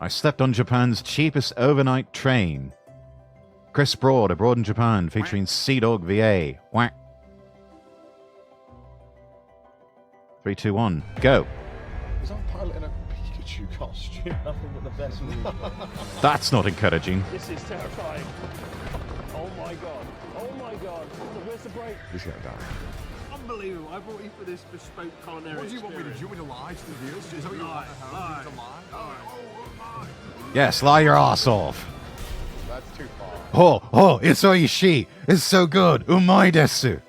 I slept on Japan's cheapest overnight train. Chris Broad, Abroad in Japan, featuring Sea Dog VA. Whack. 3, 2, 1, go. Is our pilot in a Pikachu costume? Nothing but the best news. That's not encouraging. This is terrifying. Oh my god. Oh my god. Where's the brake? He's gonna die. Unbelievable. I brought you for this bespoke culinary What do you want me to do? Do you want me to lie to the viewers? Is that what you want to lie? Oh, Yes, lie your ass off. that's too far. Oh, it's oishi. It's so good. Umai desu.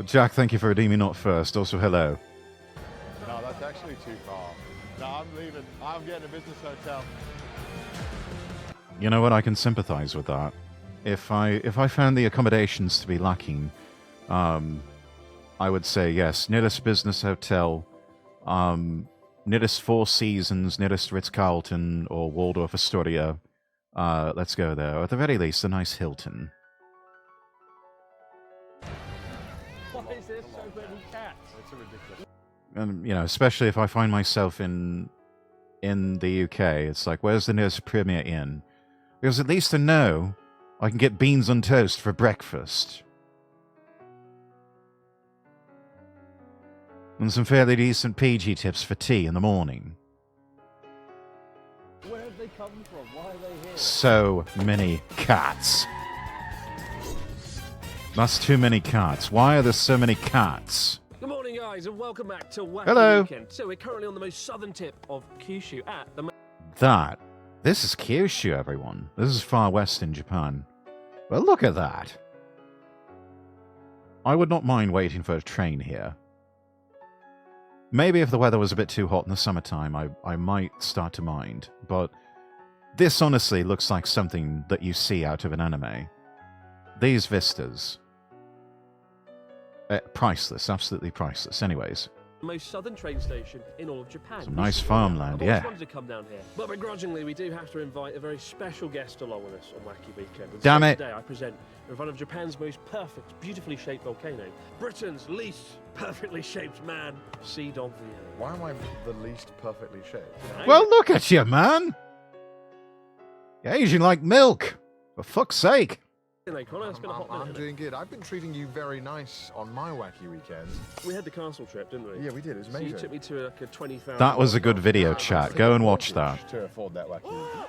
Jack, thank you for redeeming not first. Also, hello. No, that's actually too far. No, I'm leaving. I'm getting a business hotel. You know what? I can sympathize with that. If I found the accommodations to be lacking, I would say yes. Nearest business hotel, nearest Four Seasons, nearest Ritz-Carlton or Waldorf Astoria. Let's go there. Or at the very least, a nice Hilton. Why is there so many cats? It's ridiculous. And, you know, especially if I find myself in the UK, it's like, where's the nearest Premier Inn? Because at least I know I can get beans on toast for breakfast. And some fairly decent PG tips for tea in the morning. Where have they come from? Why are they here? So many cats. That's too many cats. Why are there so many cats? Good morning, guys, and welcome back to Wacky Hello. Weekend. So we're currently on the most southern tip of Kyushu at the... This is Kyushu, everyone. This is far west in Japan. Well, look at that. I would not mind waiting for a train here. Maybe if the weather was a bit too hot in the summertime, I might start to mind. But this honestly looks like something that you see out of an anime. These vistas. Priceless, absolutely priceless. Anyways. most southern train station in all of Japan. Some nice farmland, I've yeah. always wanted to come down here, but begrudgingly we do have to invite a very special guest along with us on Wacky Weekend. And Damn so it. Today I present in front of Japan's most perfect, beautifully shaped volcano, Britain's least perfectly shaped man, Sea Dog VA. Why am I the least perfectly shaped? Well, look at you, man. You're aging like milk. For fuck's sake. Connor, it's been a hot I'm minute. doing good. I've been treating you very nice on my wacky weekends. We had the castle trip, didn't we? Yeah, we did. It was So amazing. you took me to like a 20,000. That was a good video chat. Go and watch that. To afford that wacky.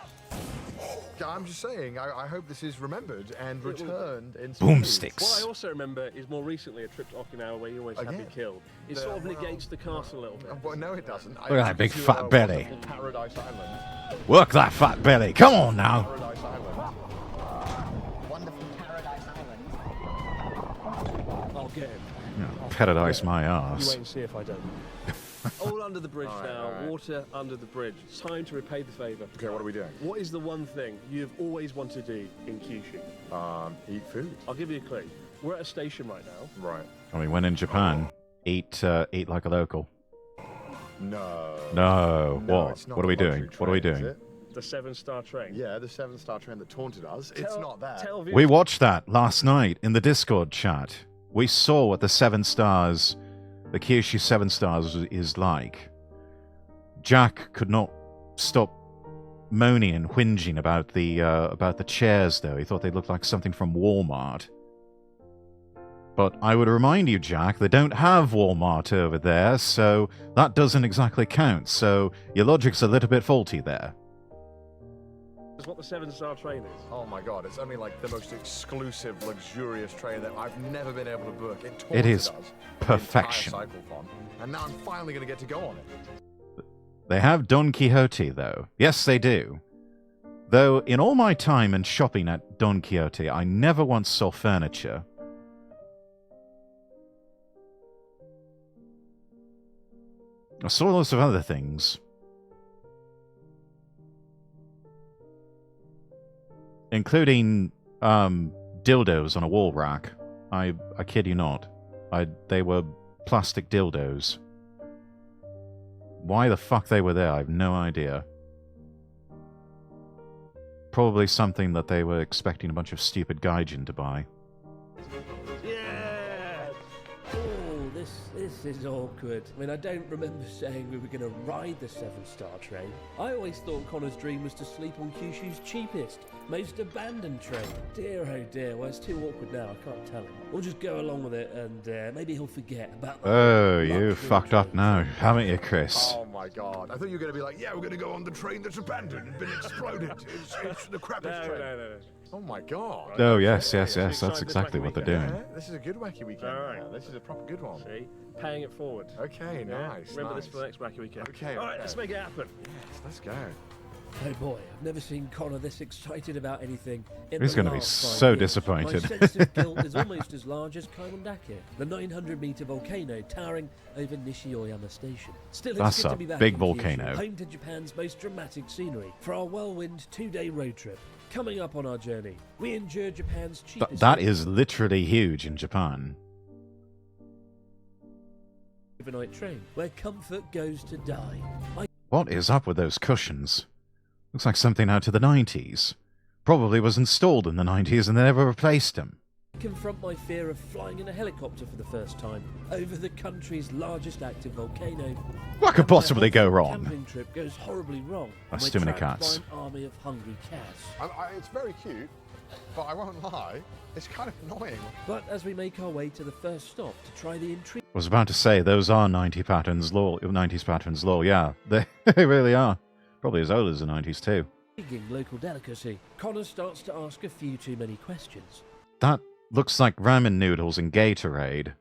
Yeah, I'm just saying, I hope this is remembered and returned in Boomsticks. What I also remember is more recently a trip to Okinawa where you always had me Again? killed. It sort of negates the castle a little bit. Well, no, it doesn't. Look at that big fat belly. Paradise Island. Work that fat belly. Come on now. Paradise Island. Wonderful Paradise Island. I'll get him. Paradise my You ass. wait and see if I don't. All under the bridge now. all right. Water under the bridge. It's time to repay the favour. Okay, what are we doing? What is the one thing you've always wanted to do in Kyushu? Eat food. I'll give you a clue. We're at a station right now. Right. I mean, when in Japan, eat like a local. No. No. No, What? it's not What are we the luxury doing? What are we train, is doing? it? The 7-star train. Yeah, the 7-star train that taunted us. It's Tell- not that. Tell We viewers- watched that last night in the Discord chat. We saw what the 7 stars, the Kyushu 7 stars is like. Jack could not stop moaning and whinging about the chairs, though. He thought they looked like something from Walmart. But I would remind you, Jack, they don't have Walmart over there, so that doesn't exactly count. So your logic's a little bit faulty there. That's what the 7-star train is. Oh my god, it's only like the most exclusive, luxurious train that I've never been able to book. It, It is taunted us perfection. the entire cycle fun, and now I'm finally going to get to go on it. They have Don Quixote, though. Yes, they do. Though, in all my time and shopping at Don Quixote, I never once saw furniture. I saw lots of other things. Including, dildos on a wall rack. I kid you not. They were plastic dildos. Why the fuck they were there, I have no idea. Probably something that they were expecting a bunch of stupid gaijin to buy. Yeah! Oh, this This is awkward. I mean, I don't remember saying we were going to ride the 7-star train. I always thought Connor's dream was to sleep on Kyushu's cheapest, most abandoned train. Dear, oh dear. Well, it's too awkward now. I can't tell him. We'll just go along with it, and maybe he'll forget about the Oh, you luxury fucked up train. now, haven't you, Chris? Oh my god. I thought you were going to be like, yeah, we're going to go on the train that's abandoned and been exploded. It's the crappiest train. No. Oh my god. Oh, yes. Inside That's this exactly wacky what they're weekend. doing. Yeah, this is a good wacky weekend. All right. Yeah, this is a proper good one. See? Paying it forward. Okay, Yeah? nice. Remember nice. this for the next wacky weekend. Okay, All right, okay. let's make it happen. Yes, let's go. Oh boy, I've never seen Connor this excited about anything. In He's the gonna be last 5 so years. disappointed. My sense of guilt is almost as large as Kaimondake, the 900-meter volcano towering over Nishioyama Station. Still, it's That's good a to be back big in volcano. Kyushu, home to Japan's most dramatic scenery for our whirlwind 2-day road trip. Coming up on our journey, we endure Japan's cheapest. That is literally huge in Japan. overnight train, where comfort goes to die. What is up with those cushions? Looks like something out of the 90s. Probably was installed in the 90s and they never replaced them. Confront my fear of flying in a helicopter for the first time over the country's largest active volcano. What could And my possibly go whole wrong? Camping trip goes horribly wrong. That's We're too many trapped cats. by an army of hungry cats. It's very cute, but I won't lie, it's kind of annoying. But as we make our way to the first stop to try the I was about to say, those are 90s patterns law. Yeah, they really are. Probably as old as the 90s too. intriguing local delicacy, Connor starts to ask a few too many questions. That looks like ramen noodles in Gatorade.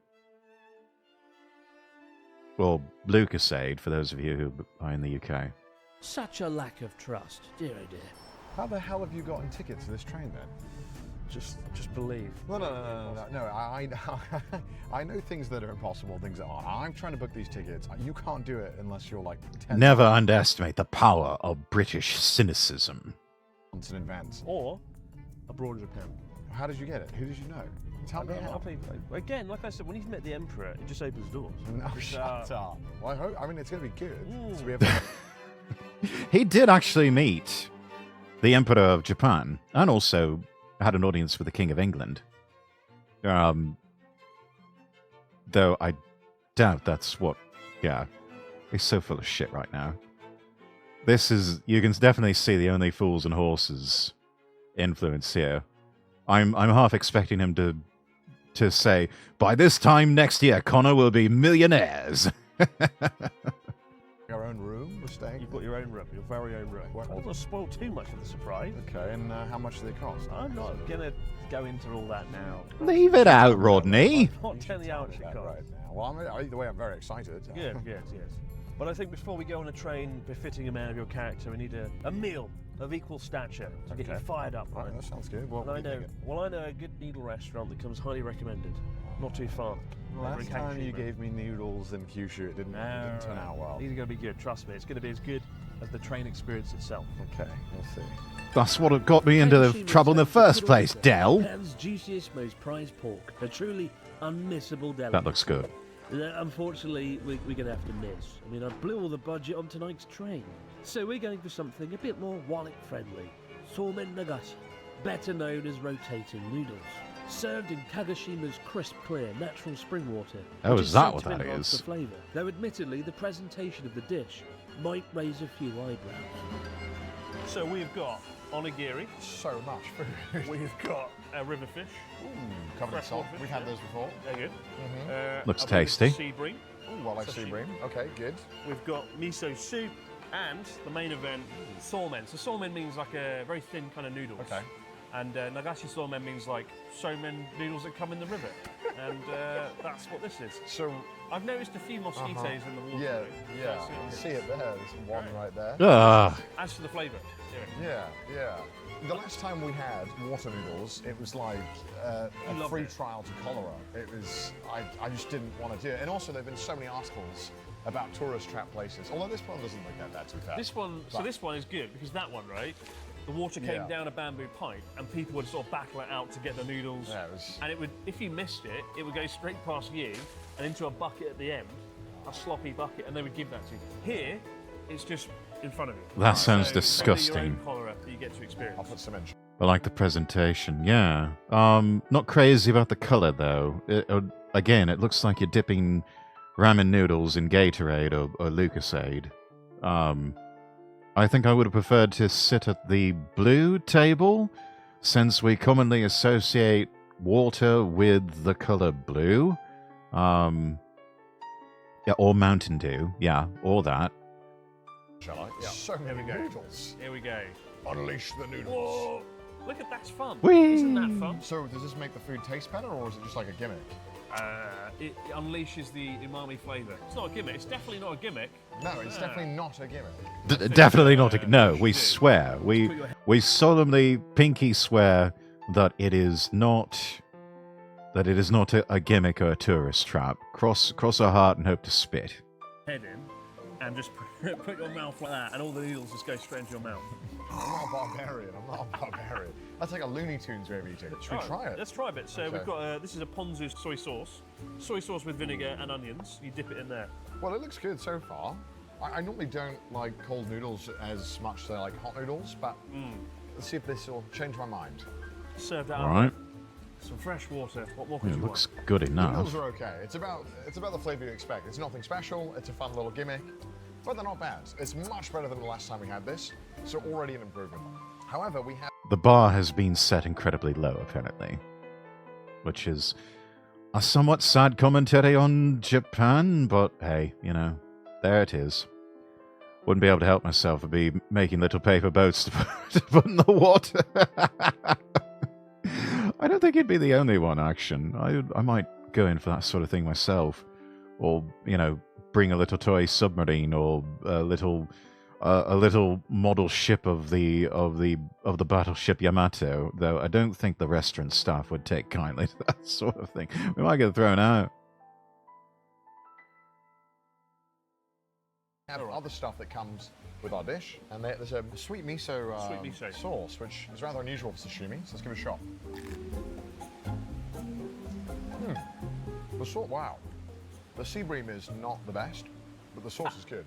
Or Lucasade, for those of you who are in the UK. Such a lack of trust, dear oh dear. How the hell have you gotten tickets to this train then? Just believe. No, I know things that are impossible, things that aren't. I'm trying to book these tickets. You can't do it unless you're like 10 Never underestimate the power of British cynicism. months in advance. Or abroad in Japan. How did you get it? Who did you know? Tell me how. Again, like I said, when you've met the Emperor, it just opens doors. No, It's, shut up. Well, I mean, it's going to be good. Mm. So we have He did actually meet the Emperor of Japan, and also had an audience with the King of England. Though I doubt that's what... Yeah, he's so full of shit right now. This is... You can definitely see the Only Fools and Horses influence here. I'm half expecting him to say, by this time next year, Connor will be millionaires. our own room. We're staying. You've got your own room, your very own room. Well- I don't want to spoil too much of the surprise. Okay, and how much do they cost? I'm not going to go into all that now. Leave it out, Rodney. I'm not telling you how much it Yeah, costs. right now. Well, either way, I'm very excited. Yes. But I think before we go on a train befitting a man of your character, we need a meal of equal stature to get you Okay. fired up. Right, that sounds good. Well, And I know, I know a good noodle restaurant that comes highly recommended. Not too far. Over in Last time you Kagoshima. gave me noodles in Kyushu, it didn't turn out well. These are going to be good, trust me. It's going to be as good as the train experience itself. Okay, we'll see. That's what got me into the trouble in the first place, Dell. Japan's juiciest, most prized pork. A truly unmissable delicacy. That looks good. Unfortunately, we're going to have to miss. I mean, I blew all the budget on tonight's train. So we're going for something a bit more wallet-friendly. Somen nagashi, better known as rotating noodles. Served in Kagoshima's crisp, clear, natural spring water. Oh, which is that said what to that enhance is? The flavour. Though admittedly, the presentation of the dish might raise a few eyebrows. So we've got onigiri, So much food. we've got a river fish. Covered in Fresh salt. water, We've had yeah. those before. Very good. Looks I believe it's tasty. Sea bream. Ooh, I like sea Sashimi. bream. Okay, good. We've got miso soup and the main event, somen. So somen means like a very thin kind of noodles. Okay. And nagashi somen means like somen noodles that come in the river. And that's what this is. So, I've noticed a few mosquitoes in the water. yeah, though. yeah. That's You can it. see it there. There's one right there. Ah, As for the flavour, Yeah, yeah. The last time we had water noodles, it was like a loved free it. trial to cholera. It was, I just didn't want to do it. And also, there have been so many articles about tourist trap places. Although this one doesn't look that too bad. this one, so But- this one is good because that one, right? The water came Yeah. down a bamboo pipe and people would sort of battle it out to get the noodles. Yeah, it was- And it would, if you missed it, it would go straight past you and into a bucket at the end, a sloppy bucket, and they would give that to you. Here, it's just in front of you. That sounds So only disgusting. Your own cholera that you get to experience. I'll put some in. I like the presentation, yeah. Not crazy about the colour, though. Again, it looks like you're dipping ramen noodles in Gatorade or Lucasade. I think I would have preferred to sit at the blue table, since we commonly associate water with the color blue. Yeah, or Mountain Dew. Yeah, or that. Shall I? Yeah. So many Here we go. noodles. Here we go. Unleash the noodles. Whoa! Look at that's fun. Whee! Isn't that fun? So does this make the food taste better, or is it just like a gimmick? It unleashes the umami flavour. It's not a gimmick. It's definitely not a gimmick. No, it's definitely not a gimmick. Definitely not. No, we do. swear. We solemnly pinky swear that it is not. That it is not a gimmick or a tourist trap. Cross our heart and hope to spit. Head in and just put your mouth like that, and all the noodles just go straight into your mouth. I'm not a barbarian. I'm not a barbarian. That's like a Looney Tunes way of eating. Should we try it? Let's try a bit. So Okay. we've got this is a ponzu soy sauce with vinegar and onions. You dip it in there. Well, it looks good so far. I normally don't like cold noodles as much as I like hot noodles, but let's see if this will change my mind. Serve that All up. right. Some fresh water. What more could It you looks want? good The noodles enough. are okay. It's about the flavour you expect. It's nothing special. It's a fun little gimmick, but they're not bad. It's much better than the last time we had this, so already an improvement. However, we have The bar has been set incredibly low, apparently, which is a somewhat sad commentary on Japan, but hey, you know, there it is. Wouldn't be able to help myself. I'd be making little paper boats to put in the water. I don't think he'd be the only one, action. I might go in for that sort of thing myself. Or, you know, bring a little toy submarine or a little model ship of the battleship Yamato, though I don't think the restaurant staff would take kindly to that sort of thing. We might get thrown out. other stuff that comes with our dish, and there's a sweet miso, sauce, which is rather unusual for sashimi, so let's give it a shot. The sauce, wow. The sea bream is not the best, but the sauce is good.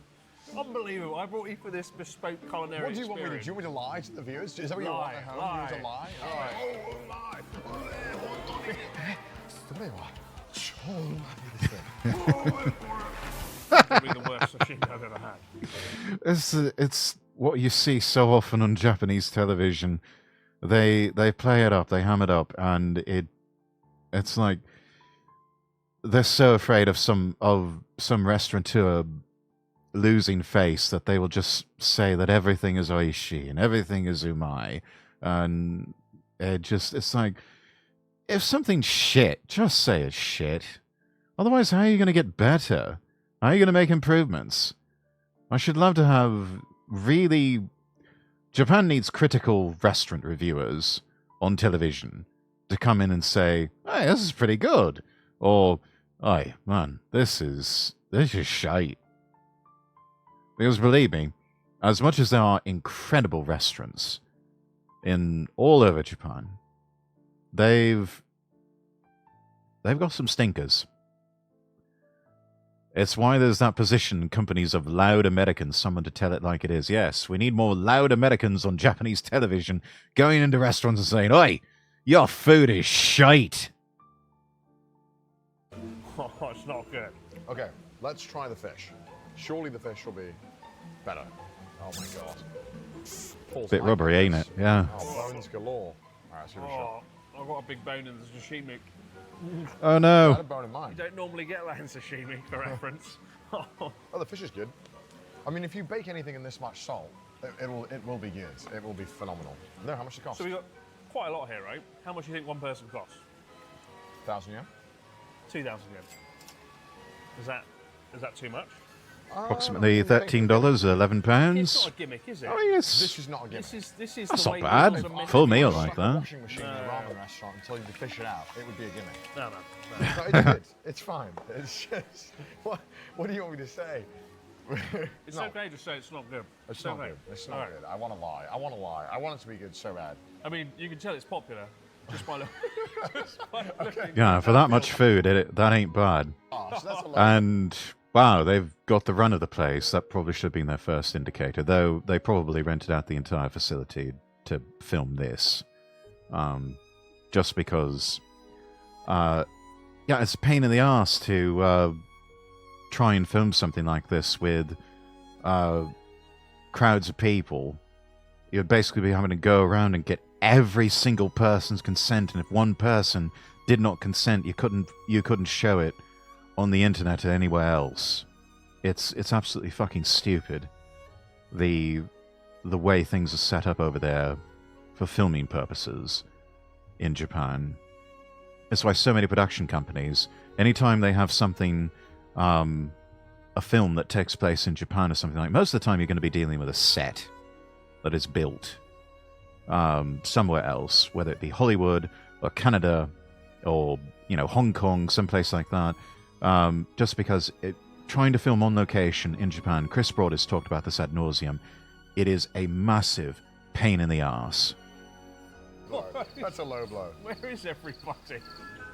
Unbelievable. I brought you for this bespoke culinary What do you want me to do? experience. Do you want me to lie to the viewers? Is that what you want at home? You want me to lie? All right. Oh, lie. Probably the worst sashimi I've ever had. It's what you see so often on Japanese television. They play it up, they ham it up, and it's like they're so afraid of some restaurateur losing face that they will just say that everything is oishi and everything is umai, and it's like, if something's shit, just say it's shit. Otherwise, how are you going to get better? How are you going to make improvements? I should love to have really... Japan needs critical restaurant reviewers on television to come in and say, hey, this is pretty good. Or, hey, man, this is shite. Because believe me, as much as there are incredible restaurants in all over Japan, they've got some stinkers. It's why there's that position in companies of loud Americans, someone to tell it like it is. Yes, we need more loud Americans on Japanese television going into restaurants and saying, oi, your food is shite. Oh, it's not good. Okay, let's try the fish. Surely the fish will be better. Oh my god. Falls Bit like rubbery, ain't it? Yeah. Oh, bones galore. Alright, let's give it a shot. Oh, I've got a big bone in the sashimi. Oh I had no. a bone in You mind. don't normally get that in sashimi, for reference. Oh, the fish is good. I mean, if you bake anything in this much salt, it will be good. It will be phenomenal. No, how much does it cost? So we got quite a lot here, right? How much do you think one person costs? 1,000 yen? 2,000 yen. Is that too much? Approximately $13, £11. It's not a gimmick, is it? Oh yes. This is not a gimmick. This is That's the not way bad. noodles are meant Full to be. meal It's like a that. washing machine in a ramen restaurant until you fish it out. It would be a gimmick. No. No, it's good. It's fine. It's just what do you want me to say? It's No, okay to say it's not good. It's not okay. good. It's not All right. good. I want to lie. I want to lie. I want it to be good so bad. I mean, you can tell it's popular just by looking. Yeah, for that much food, that ain't bad. Oh, so that's a lot. And wow, they've got the run of the place. That probably should have been their first indicator, though they probably rented out the entire facility to film this. Just because, yeah, it's a pain in the ass to try and film something like this with crowds of people, you'd basically be having to go around and get every single person's consent, and if one person did not consent, you couldn't show it on the internet or anywhere else. It's absolutely fucking stupid. The way things are set up over there for filming purposes in Japan. That's why so many production companies, anytime they have something, a film that takes place in Japan or something like, most of the time you're going to be dealing with a set that is built somewhere else, whether it be Hollywood or Canada or, you know, Hong Kong, someplace like that. Just because trying to film on location in Japan, Chris Broad has talked about this ad nauseum, it is a massive pain in the arse. That's a low blow. Where is everybody?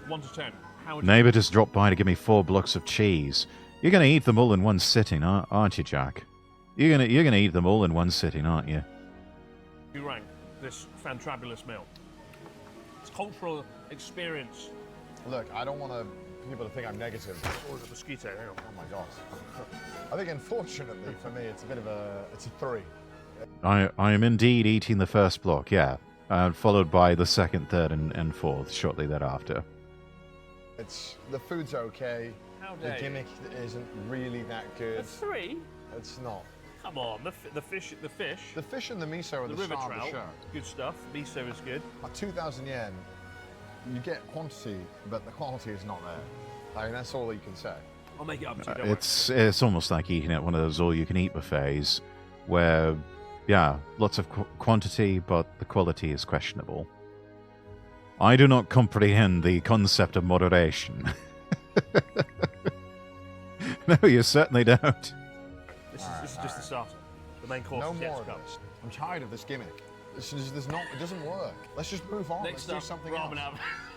1 to 10. How would Neighbour just dropped by to give me 4 blocks of cheese. You're going to eat them all in one sitting, aren't you, Jack? You're gonna eat them all in one sitting, aren't you? you rank this fantabulous meal? It's cultural experience. Look, I don't want people to think I'm negative. Oh, the mosquito. Hang on. Oh my gosh. I think unfortunately for me, it's a 3. I am indeed eating the first block, yeah. Followed by the second, third, and fourth shortly thereafter. The food's okay. How The dare gimmick isn't really that you? good. A 3? It's not. Come on, the fish. The fish and the miso are The the river star of the trout, show. good stuff. Miso is good. At 2,000 yen, you get quantity, but the quality is not there. I mean, that's all you can say. I'll make it up to you. Don't It's almost like eating at one of those all-you-can-eat buffets, where, yeah, lots of quantity, but the quality is questionable. I do not comprehend the concept of moderation. No, you certainly don't. worry. This is just the starter. The main course No is yet more to of come. this. I'm tired of this gimmick. It doesn't work. Let's just move on. Next Let's up, do something ramen else. out.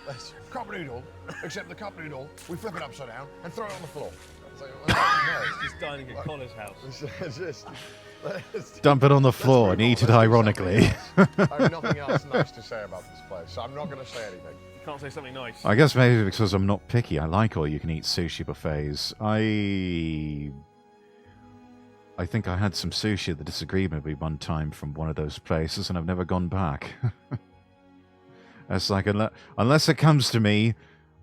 Let's cup noodle, except the cup noodle, we flip it upside down and throw it on the floor. It's like, no, Just dining at Connor's house. it's just, let's Dump it on the floor move and on. eat it Let's do ironically. something else. I have nothing else nice to say about this place, so I'm not going to say anything. You can't say something nice. I guess maybe because I'm not picky. I like all-you-can-eat sushi buffets. I think I had some sushi that disagreed with me one time from one of those places, and I've never gone back. It's like, unless it comes to me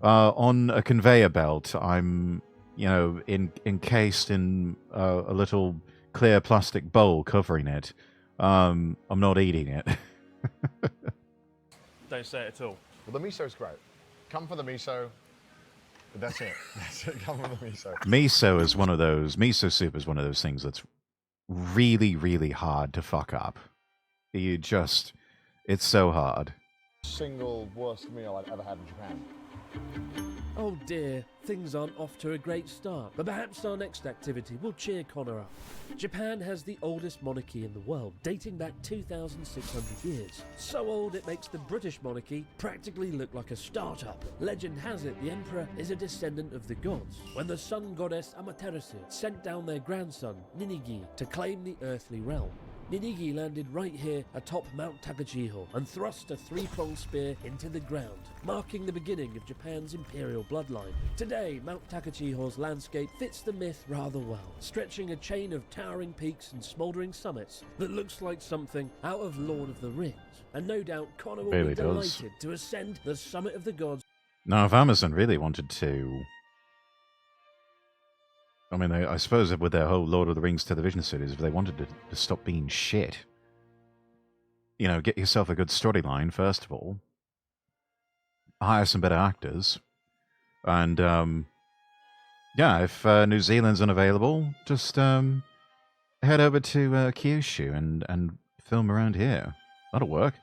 on a conveyor belt, I'm, encased in a little clear plastic bowl covering it. I'm not eating it. Don't say it at all. Well, the miso's great. Come for the miso. But that's it. That's it. Come for the miso. Miso soup is one of those things that's really, really hard to fuck up. It's so hard. Single worst meal I've ever had in Japan. Oh dear, things aren't off to a great start, but perhaps our next activity will cheer Connor up. Japan has the oldest monarchy in the world, dating back 2,600 years. So old it makes the British monarchy practically look like a startup. Legend has it the emperor is a descendant of the gods, when the sun goddess Amaterasu sent down their grandson, Ninigi, to claim the earthly realm. Ninigi landed right here atop Mount Takachiho and thrust a 3-pronged spear into the ground, marking the beginning of Japan's imperial bloodline. Today, Mount Takachiho's landscape fits the myth rather well, stretching a chain of towering peaks and smouldering summits that looks like something out of Lord of the Rings. And no doubt Connor will Really be does. delighted to ascend the summit of the gods. Now, if Amazon really wanted to... I mean, I suppose with their whole Lord of the Rings television series, if they wanted to stop being shit, get yourself a good storyline, first of all, hire some better actors, and, if New Zealand's unavailable, just head over to Kyushu and film around here. That'll work.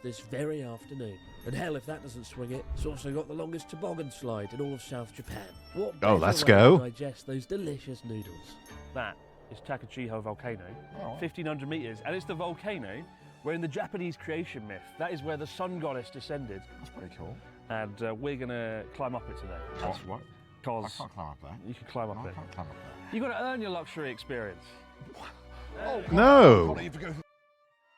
This very afternoon. And hell, if that doesn't swing it, it's also got the longest toboggan slide in all of South Japan. What Oh, better let's way go. to digest those delicious noodles? That is Takachiho volcano, Oh. 1,500 meters, and it's the volcano where in the Japanese creation myth, that is where the sun goddess descended, That's pretty cool. and we're gonna climb up it today. What? I Because can't climb up there. you can climb up No, I it. can't climb up there. You got to earn your luxury experience. Oh, No. Connor, you have to go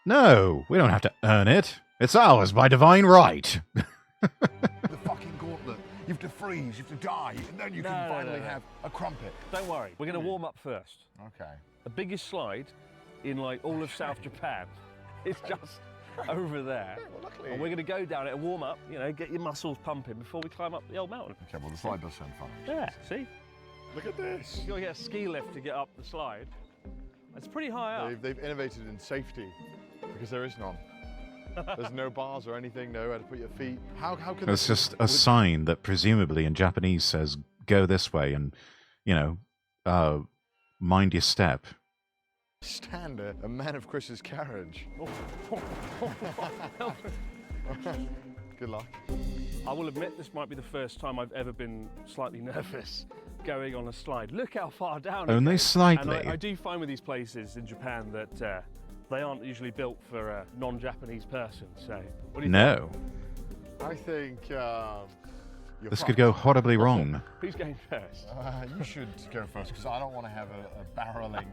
No, we don't have to earn it. It's ours by divine right. through the fucking gauntlet. You have to freeze, you have to die, and then you can finally have a crumpet. Don't worry, we're going to warm up first. Okay. The biggest slide in like all of South Japan is just over there. Well, luckily. And we're going to go down it and warm up, you know, get your muscles pumping before we climb up the old mountain. Okay, well, the slide does sound fun. Yeah, see? Look at this. You've got to get a ski lift to get up the slide. It's pretty high up. They've innovated in safety because there is none. There's no bars or anything, nowhere to put your feet. How can It's just a sign that presumably in Japanese says, go this way and, you know, mind your step. stand a man of Chris's carriage? Good luck. I will admit this might be the first time I've ever been slightly nervous going on a slide. Look how far down it Only goes. slightly. And I do find with these places in Japan that they aren't usually built for a non-Japanese person. So, what do you No. I think you're This fucked. could go horribly wrong. Who's going first? You should go first because I don't want to have a barreling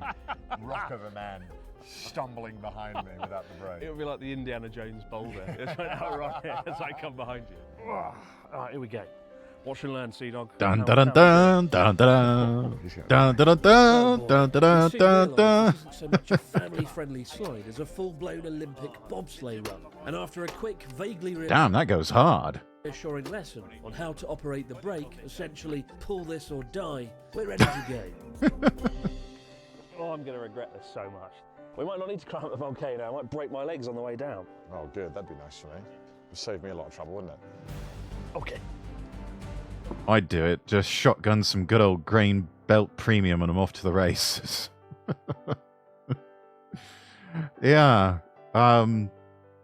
rock of a man stumbling behind me without the brake. It would be like the Indiana Jones boulder. It's right out right here as I come behind you. All right, here we go. Watch and learn, Sea Dog. Dun dun dun dun dun dun dun dun dun dun dun dun dun dun. This isn't so much a family-friendly slide as a full-blown Olympic bobsleigh run. And after a quick, vaguely Damn, that goes hard. reassuring lesson on how to operate the brake, essentially pull this or die, we're ready to go. Oh, I'm going to regret this so much. We might not need to climb up the volcano. I might break my legs on the way down. Oh, good. That'd be nice for me. It'd save me a lot of trouble, wouldn't it? Okay. I'd do it. Just shotgun some good old grain belt premium and I'm off to the races. Yeah. I'd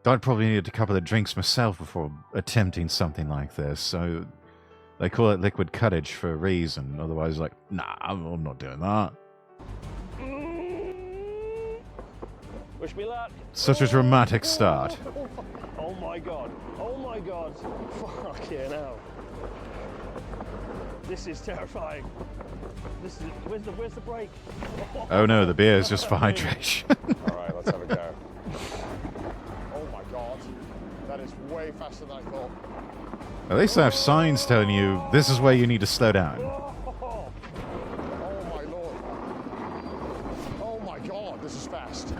probably need a couple of drinks myself before attempting something like this. So they call it liquid courage for a reason. Otherwise, like, nah, I'm not doing that. Wish me luck. Such a dramatic start. Oh my god. Oh my god. Fucking hell. This is terrifying. This is where's the brake? Oh no, the beer is just for hydration. All right, let's have a go. Oh my God. That is way faster than I thought. At least they have signs telling you this is where you need to slow down. Oh my Lord. Oh my God, this is fast.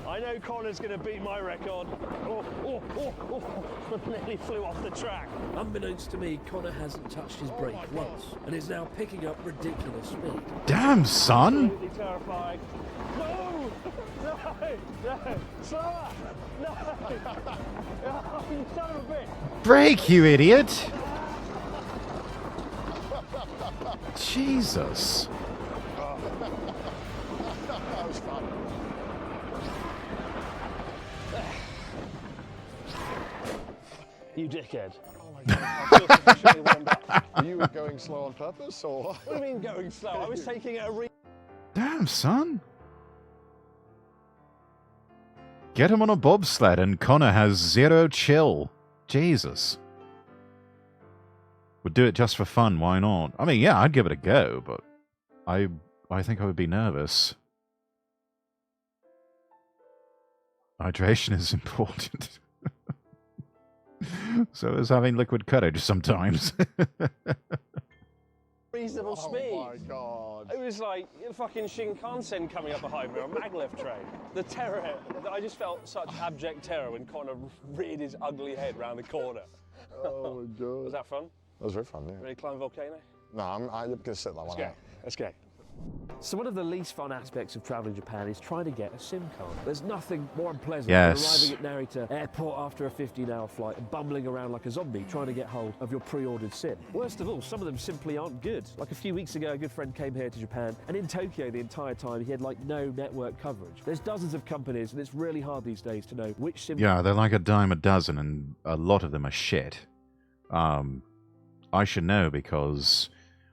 I know Connor's going to beat my record. Nearly flew off the track. Unbeknownst to me, Connor hasn't touched his brake once and is now picking up ridiculous speed. Damn, son! Absolutely terrifying. No! No! No! Slower! No! Oh, you son of a bitch! Brake, you idiot! Jesus. That was fun. You dickhead. Oh my God. I feel sufficiently warmed up. Were you going slow on purpose or? What do you mean going slow? I was taking it a Damn, son. Get him on a bobsled and Connor has zero chill. Jesus. Would do it just for fun, why not? I mean, yeah, I'd give it a go, but I think I would be nervous. Hydration is important. So is having liquid courage sometimes. reasonable speed. Oh my God. It was like fucking Shinkansen coming up behind me on a maglev train. The terror, I just felt such abject terror when Connor reared his ugly head round the corner. Oh my God. Was that fun? That was very fun, yeah. Ready to climb a volcano? No, I'm going to sit that Let's one go. out. Let's go. So one of the least fun aspects of travelling Japan is trying to get a SIM card. There's nothing more unpleasant Yes. than arriving at Narita Airport after a 15-hour flight and bumbling around like a zombie trying to get hold of your pre-ordered SIM. Worst of all, some of them simply aren't good. Like a few weeks ago, a good friend came here to Japan, and in Tokyo the entire time he had like no network coverage. There's dozens of companies, and it's really hard these days to know which SIM Yeah, they're like a dime a dozen, and a lot of them are shit. I should know because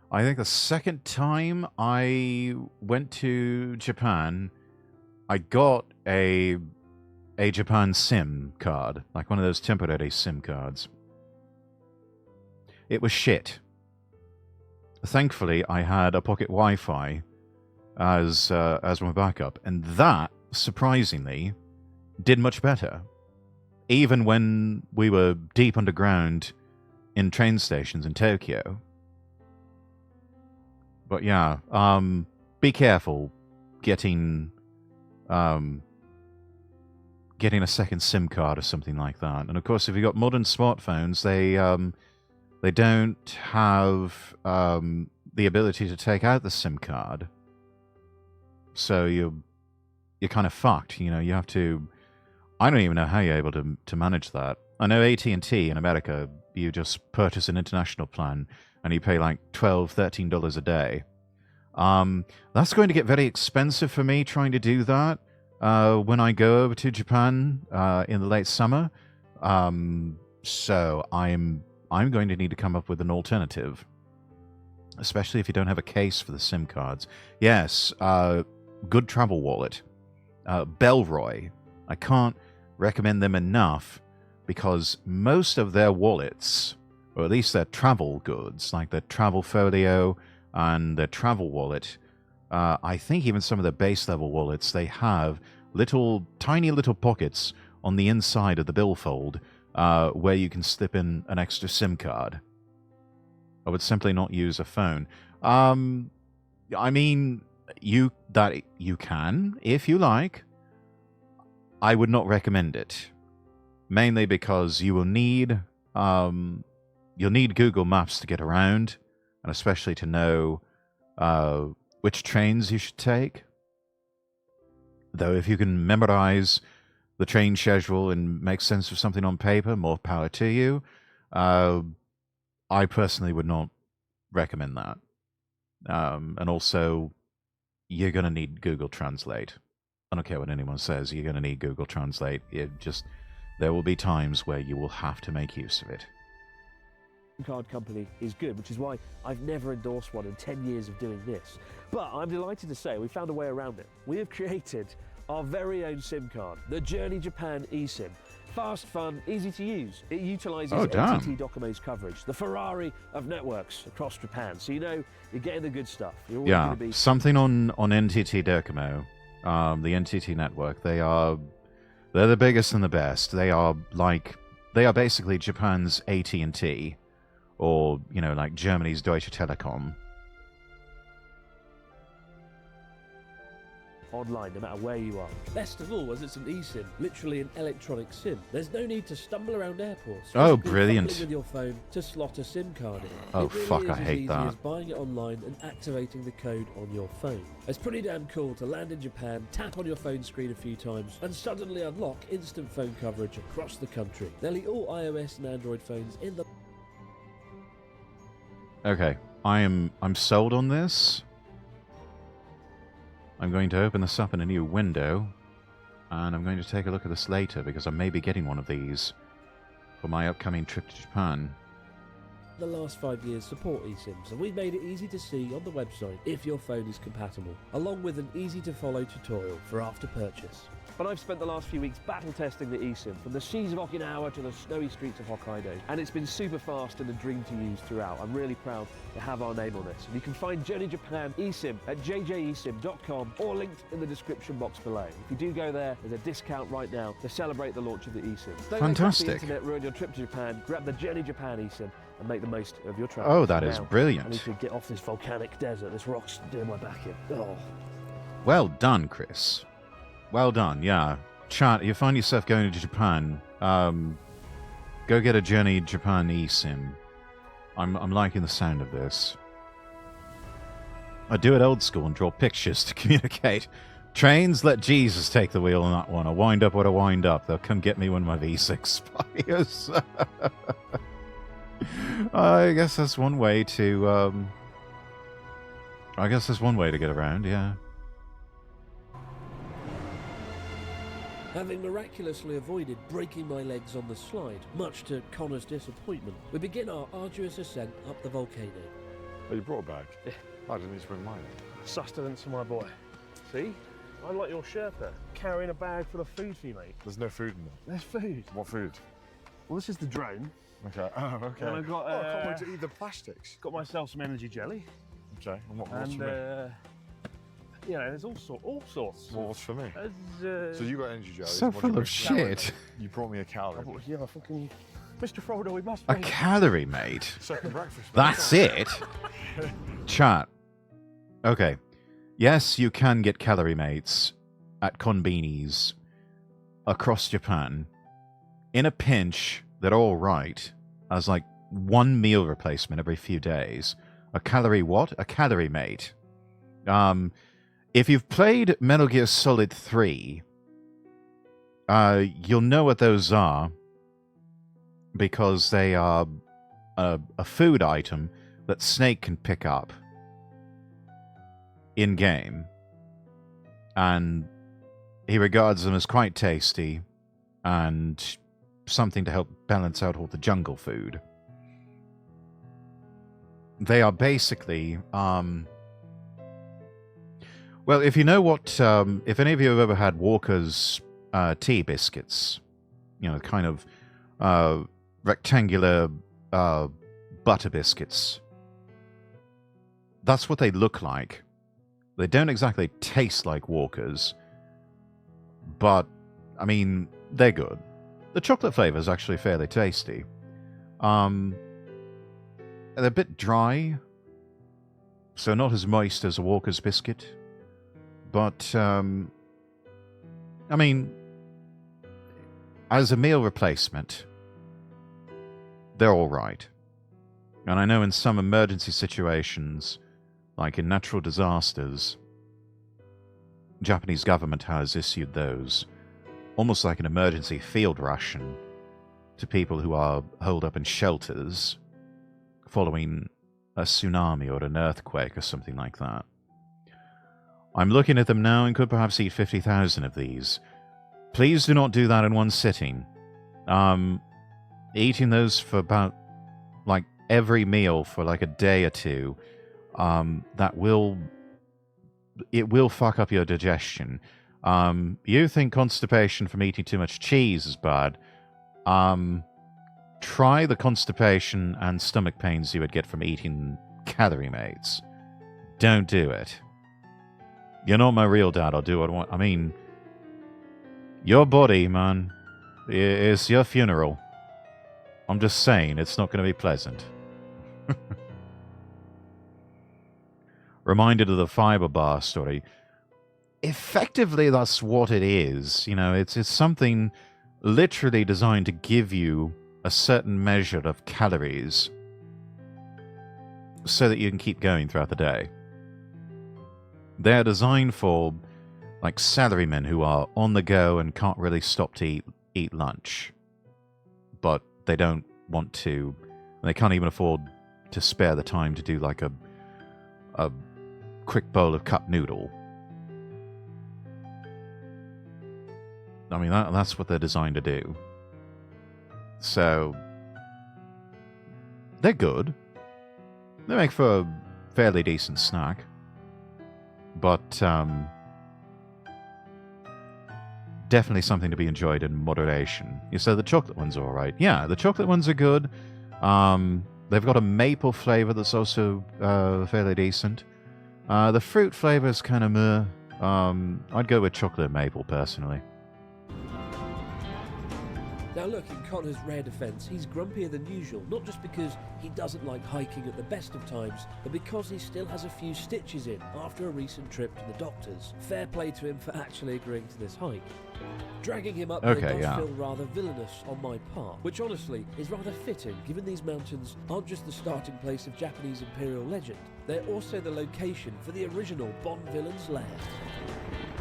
I think the second time I went to Japan, I got a Japan SIM card, like one of those temporary SIM cards. It was shit. Thankfully, I had a pocket Wi-Fi as my backup, and that, surprisingly, did much better. Even when we were deep underground in train stations in Tokyo. But yeah, be careful getting getting a second SIM card or something like that. And of course, if you've got modern smartphones, they don't have the ability to take out the SIM card. So you're kind of fucked. You know, you have to. I don't even know how you're able to manage that. I know AT&T in America, you just purchase an international plan and you pay like $12, $13 a day. That's going to get very expensive for me trying to do that when I go over to Japan in the late summer. So I'm going to need to come up with an alternative, especially if you don't have a case for the SIM cards. Yes, good travel wallet. Bellroy. I can't recommend them enough because most of their wallets, or at least their travel goods, like their travel folio and their travel wallet, I think even some of their base level wallets, they have tiny little pockets on the inside of the billfold where you can slip in an extra SIM card. I would simply not use a phone. I mean, you can, if you like. I would not recommend it, mainly because you will need you'll need Google Maps to get around, and especially to know which trains you should take. Though if you can memorize the train schedule and make sense of something on paper, more power to you. I personally would not recommend that. And also, you're going to need Google Translate. I don't care what anyone says, you're going to need Google Translate. There will be times where you will have to make use of it. Card company is good, which is why I've never endorsed one in 10 years of doing this. But I'm delighted to say we found a way around it. We have created our very own SIM card, the Journey Japan eSIM. Fast, fun, easy to use. It utilises NTT Docomo's coverage, the Ferrari of networks across Japan. So you know you're getting the good stuff. You're always going to be something on NTT Docomo, the NTT network. They're the biggest and the best. They are basically Japan's AT&T, or like Germany's Deutsche Telekom. online, no matter where you are. Best of all, as it's an eSIM, literally an electronic SIM. There's no need to stumble around airports. Oh, brilliant. With your phone to slot a SIM card in. Oh, it really fuck, is I hate as that. easy as buying it online and activating the code on your phone. It's pretty damn cool to land in Japan, tap on your phone screen a few times, and suddenly unlock instant phone coverage across the country. Nearly all iOS and Android phones in the... Okay, I'm sold on this. I'm going to open this up in a new window, and I'm going to take a look at this later because I may be getting one of these for my upcoming trip to Japan. The last 5 years support eSIMs, and we've made it easy to see on the website if your phone is compatible, along with an easy to follow tutorial for after purchase. But I've spent the last few weeks battle testing the eSIM, from the seas of Okinawa to the snowy streets of Hokkaido, and it's been super fast and a dream to use throughout. I'm really proud to have our name on this. And you can find Journey Japan eSIM at jjesim.com or linked in the description box below. If you do go there, there's a discount right now to celebrate the launch of the eSIM. Don't Fantastic. let the internet ruin your trip to Japan. Grab the Journey Japan eSIM and make the most of your travel. Oh, that is brilliant. I need to get off this volcanic desert. This rock's doing my back in. Oh. Well done, Chris. Well done, yeah. Chat, you find yourself going to Japan, go get a Journey Japan eSIM. I'm liking the sound of this. I do it old school and draw pictures to communicate. Trains, let Jesus take the wheel on that one. I wind up what I wind up. They'll come get me when my visa expires. I guess that's one way to, get around, yeah. Having miraculously avoided breaking my legs on the slide, much to Connor's disappointment, we begin our arduous ascent up the volcano. Oh, you brought a bag? Yeah. I didn't need to bring mine. Sustenance for my boy. See? I'm like your Sherpa, carrying a bag full of food for you, mate. There's no food in there. There's food. What food? Well, this is the drone. Okay. Oh, okay. And I've got, I can't wait to eat the plastics. Got myself some energy jelly. Okay. And what's for me? You know, there's all sorts. Well, what's for me? So you got energy jelly. So full of shit. You brought me a calorie. Yeah, I fucking... Mr. Frodo, we must A wait. calorie mate. Second breakfast. That's it. Chat. Okay. Yes, you can get calorie mates at konbinis across Japan. In a pinch, they're all right as like one meal replacement every few days. A calorie what? A calorie mate. If you've played Metal Gear Solid 3, you'll know what those are because they are a food item that Snake can pick up in-game. And he regards them as quite tasty and something to help balance out all the jungle food. They are basically, well, if you know what, if any of you have ever had Walker's tea biscuits, you know, kind of rectangular butter biscuits, that's what they look like. They don't exactly taste like Walker's, but, I mean, they're good. The chocolate flavor is actually fairly tasty. They're a bit dry, so not as moist as a Walker's biscuit. But, I mean, as a meal replacement, they're alright. And I know in some emergency situations, like in natural disasters, Japanese government has issued those, almost like an emergency field ration, to people who are holed up in shelters following a tsunami or an earthquake or something like that. I'm looking at them now and could perhaps eat 50,000 of these. Please do not do that in one sitting. Eating those for about, like, every meal for like a day or two, it will fuck up your digestion. You think constipation from eating too much cheese is bad. Try the constipation and stomach pains you would get from eating calorie mates. Don't do it. You're not my real dad. I'll do what I want. I mean, your body, man, is your funeral. I'm just saying, it's not going to be pleasant. Reminded of the fiber bar story. Effectively, that's what it is. You know, it's something literally designed to give you a certain measure of calories so that you can keep going throughout the day. They're designed for, like, salarymen who are on the go and can't really stop to eat lunch. But they don't want to, they can't even afford to spare the time to do, like, a quick bowl of cup noodle. I mean, that's what they're designed to do. So, they're good. They make for a fairly decent snack. But, definitely something to be enjoyed in moderation. You said the chocolate ones are alright. Yeah, the chocolate ones are good. They've got a maple flavor that's also fairly decent. The fruit flavor is kind of meh. I'd go with chocolate maple, personally. Now look, in Connor's rare defence, he's grumpier than usual, not just because he doesn't like hiking at the best of times, but because he still has a few stitches in after a recent trip to the doctors. Fair play to him for actually agreeing to this hike. Dragging him up there does feel rather villainous on my part, which honestly is rather fitting given these mountains aren't just the starting place of Japanese imperial legend, they're also the location for the original Bond villain's lair.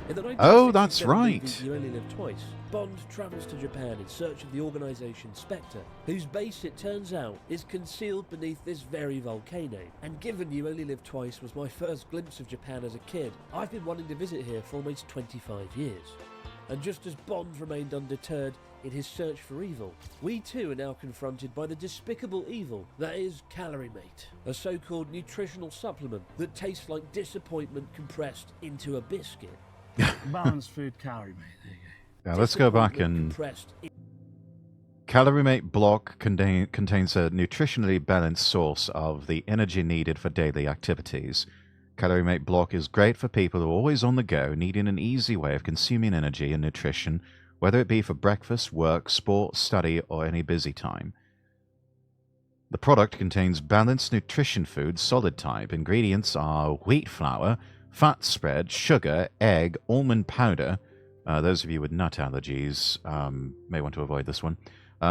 In the 1967 that's right. movie You Only Live Twice, Bond travels to Japan in search of the organisation Spectre, whose base, it turns out, is concealed beneath this very volcano. And given You Only Live Twice was my first glimpse of Japan as a kid, I've been wanting to visit here for almost 25 years. And just as Bond remained undeterred in his search for evil, we too are now confronted by the despicable evil that is Calorie Mate, a so-called nutritional supplement that tastes like disappointment compressed into a biscuit. Balanced food calorie, mate. There you go. Now let's go back and... Calorie Mate block contains a nutritionally balanced source of the energy needed for daily activities. Calorie Mate block is great for people who are always on the go, needing an easy way of consuming energy and nutrition, whether it be for breakfast, work, sport, study, or any busy time. The product contains balanced nutrition food, solid type. Ingredients are wheat flour, fat spread, sugar, egg, almond powder. Those of you with nut allergies may want to avoid this one.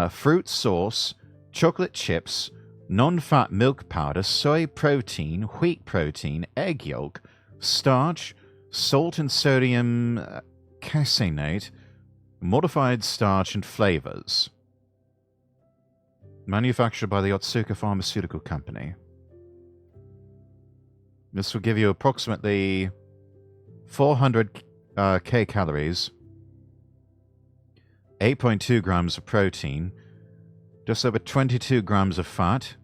Fruit sauce, chocolate chips, non-fat milk powder, soy protein, wheat protein, egg yolk, starch, salt and sodium caseinate, modified starch, and flavors. Manufactured by the Otsuka Pharmaceutical Company. This will give you approximately 400 calories, 8.2 grams of protein, just over 22 grams of fat,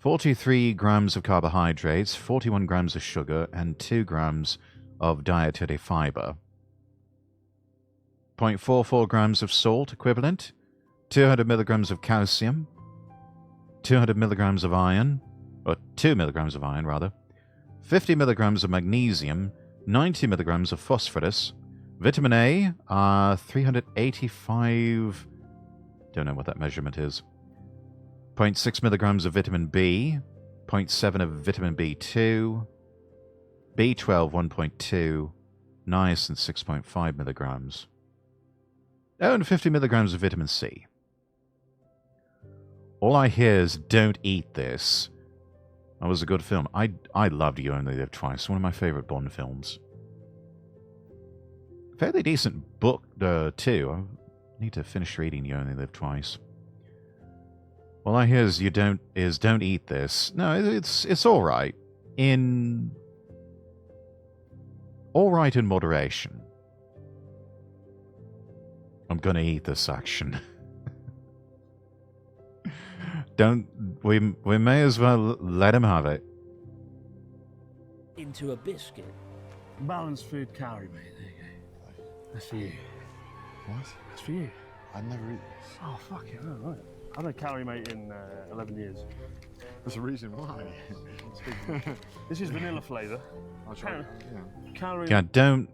43 grams of carbohydrates, 41 grams of sugar, and 2 grams of dietary fiber. 0.44 grams of salt equivalent, 200 milligrams of calcium, 200 milligrams of iron, or 2 milligrams of iron rather, 50 milligrams of magnesium, 90 milligrams of phosphorus, vitamin A, 385, don't know what that measurement is, 0.6 milligrams of vitamin B, 0.7 of vitamin B2, B12 1.2, niacin 6.5 milligrams. Oh, and 50 milligrams of vitamin C. All I hear is, don't eat this. That was a good film. I loved You Only Live Twice. One of my favorite Bond films. Fairly decent book, too. I need to finish reading You Only Live Twice. All I hear is, don't eat this. No, it's all right. All right in moderation. I'm gonna eat this action. We may as well let him have it. Into a biscuit. Balanced food calorie, mate. There you go. That's for you. What? That's for you. I'd never eat this. Oh, fuck it. Oh, right. I've had calorie, mate, in 11 years. There's a reason why. This is vanilla flavour. I'll try. Calorie. Yeah, don't.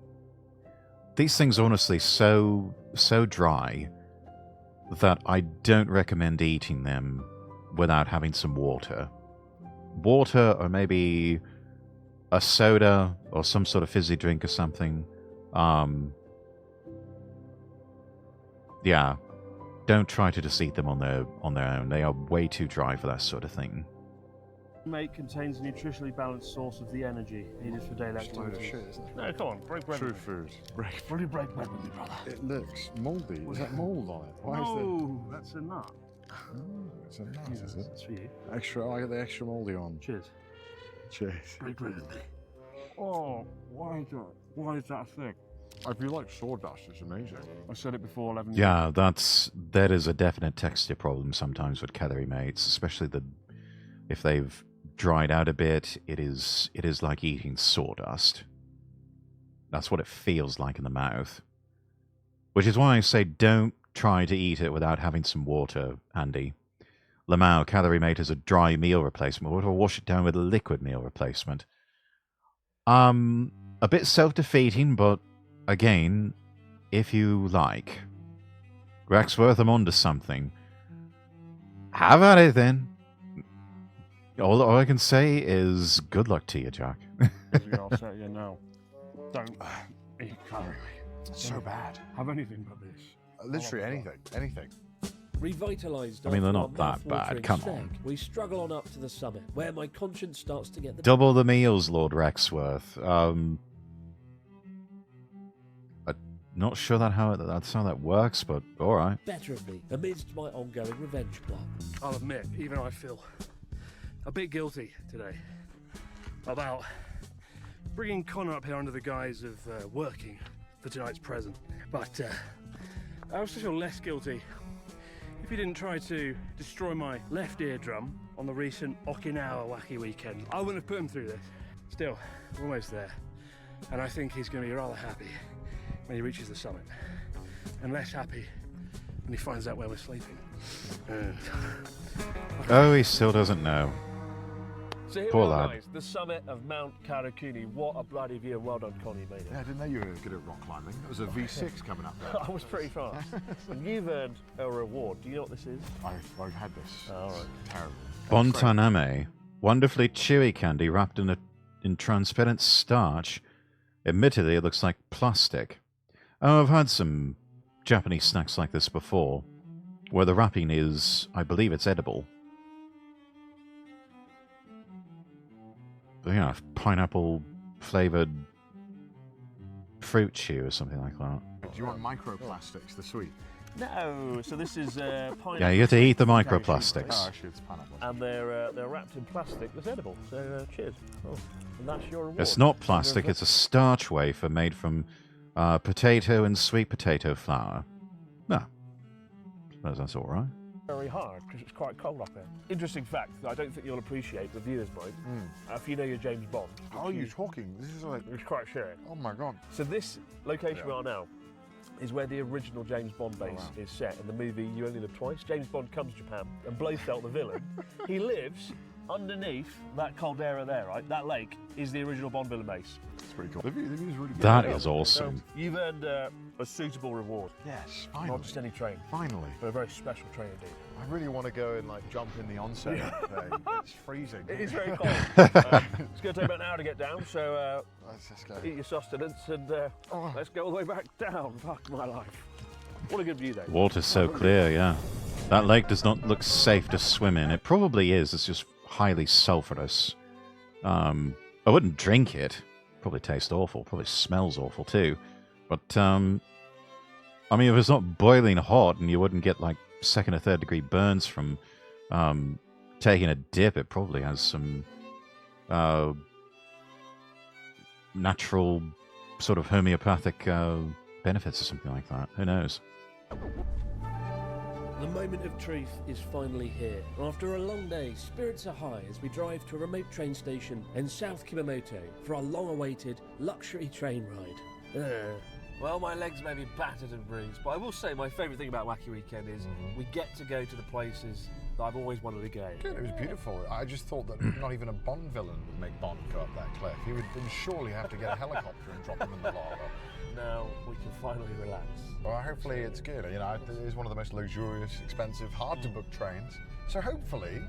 These things are honestly so dry that I don't recommend eating them without having some water. Water, or maybe a soda or some sort of fizzy drink or something. Yeah, don't try to just eat them on their own. They are way too dry for that sort of thing. Mate, contains a nutritionally balanced source of the energy needed for daily activities. Shit, isn't it? No, come on, break bread. True with me. food. Break bread with me, brother. It looks mouldy. Is that mould on it? Why is No, that's a nut. there? Oh, it's a nut, is it? That's for you. Extra. I get the extra mouldy on. Cheers. Cheers. Break bread with me. Oh, why is that? Why is that thick? If you like sawdust, it's amazing. I said it before, 11 years. Yeah, that is a definite texture problem sometimes with calorie mates, especially if they've dried out a bit. It is like eating sawdust. That's what it feels like in the mouth. Which is why I say don't try to eat it without having some water, Andy. Lamau, calorie mate is a dry meal replacement. What if I wash it down with a liquid meal replacement? A bit self-defeating, but again, if you like. Rexworth, I'm onto something. Have at it then. All I can say is good luck to you, Jack. I'll say it again now. Don't eat calorie. It's so bad. Have anything but this. Literally anything. Anything. Revitalised. I mean, they're after not our that bad, mouth-watering come snack, on. We struggle on up to the summit, where my conscience starts to get the Double the meals, Lord Rexworth. Not sure that's how that works, but all right. better of me amidst my ongoing revenge plot. I'll admit, even I feel a bit guilty today about bringing Connor up here under the guise of working for tonight's present. But I also feel less guilty if he didn't try to destroy my left eardrum on the recent Okinawa wacky weekend. I wouldn't have put him through this. Still, we're almost there. And I think he's going to be rather happy when he reaches the summit. And less happy when he finds out where we're sleeping. Oh, he still doesn't know. So here Poor we are, lad. guys, the summit of Mount Karakuni. What a bloody view, and well done, Connie, you made it. Yeah, I didn't know you were good at rock climbing. It was a V6 coming up there. I was pretty fast. And you've earned a reward. Do you know what this is? I've had this. All right. It's terrible. Bontaname, wonderfully chewy candy wrapped in transparent starch. Admittedly, it looks like plastic. Oh, I've had some Japanese snacks like this before, where the wrapping is, I believe it's edible. But yeah, pineapple-flavored fruit chew or something like that. Do you want microplastics, the sweet? No, so this is pineapple. Yeah, you get to eat the Oh, microplastics. actually, it's pineapple. And they're wrapped in plastic that's edible. So cheers. Oh, and that's your reward. It's not plastic, it's a starch wafer made from potato and sweet potato flour. No, suppose that's all right. Very hard because it's quite cold up there. Interesting fact that I don't think you'll appreciate, the viewers might. If you know your James Bond. How are you talking? This is like, It's quite sharing. oh my god. So this location we are now is where the original James Bond base wow. is set in the movie You Only Live Twice. James Bond comes to Japan and Blofeld, the villain, he lives underneath that caldera there, right? That lake is the original Bond villain base. It's pretty cool. The view is really good. That is awesome. So you've earned a suitable reward. Yes, finally. Not just any train, Finally. but a very special train indeed. I really want to go and like jump in the onsen thing. It's freezing. It is very cold. It's going to take about an hour to get down, so Let's just go. eat your sustenance and let's go all the way back down. Fuck my life. What a good view though. Water's so clear, yeah. That lake does not look safe to swim in. It probably is. It's just highly sulfurous. I wouldn't drink it. Probably tastes awful. Probably smells awful too. But, I mean, if it's not boiling hot and you wouldn't get like second or third degree burns from taking a dip, it probably has some natural sort of homeopathic benefits or something like that. Who knows? The moment of truth is finally here. After a long day, spirits are high as we drive to a remote train station in South Kumamoto for our long-awaited luxury train ride. Well, my legs may be battered and bruised, but I will say my favourite thing about Wacky Weekend is we get to go to the places that I've always wanted to go. Good, it was beautiful. I just thought that not even a Bond villain would make Bond go up that cliff. He would then surely have to get a helicopter and drop him in the lava. Now we can finally relax. Well, hopefully it's good. You know, it is one of the most luxurious, expensive, hard to book trains. So hopefully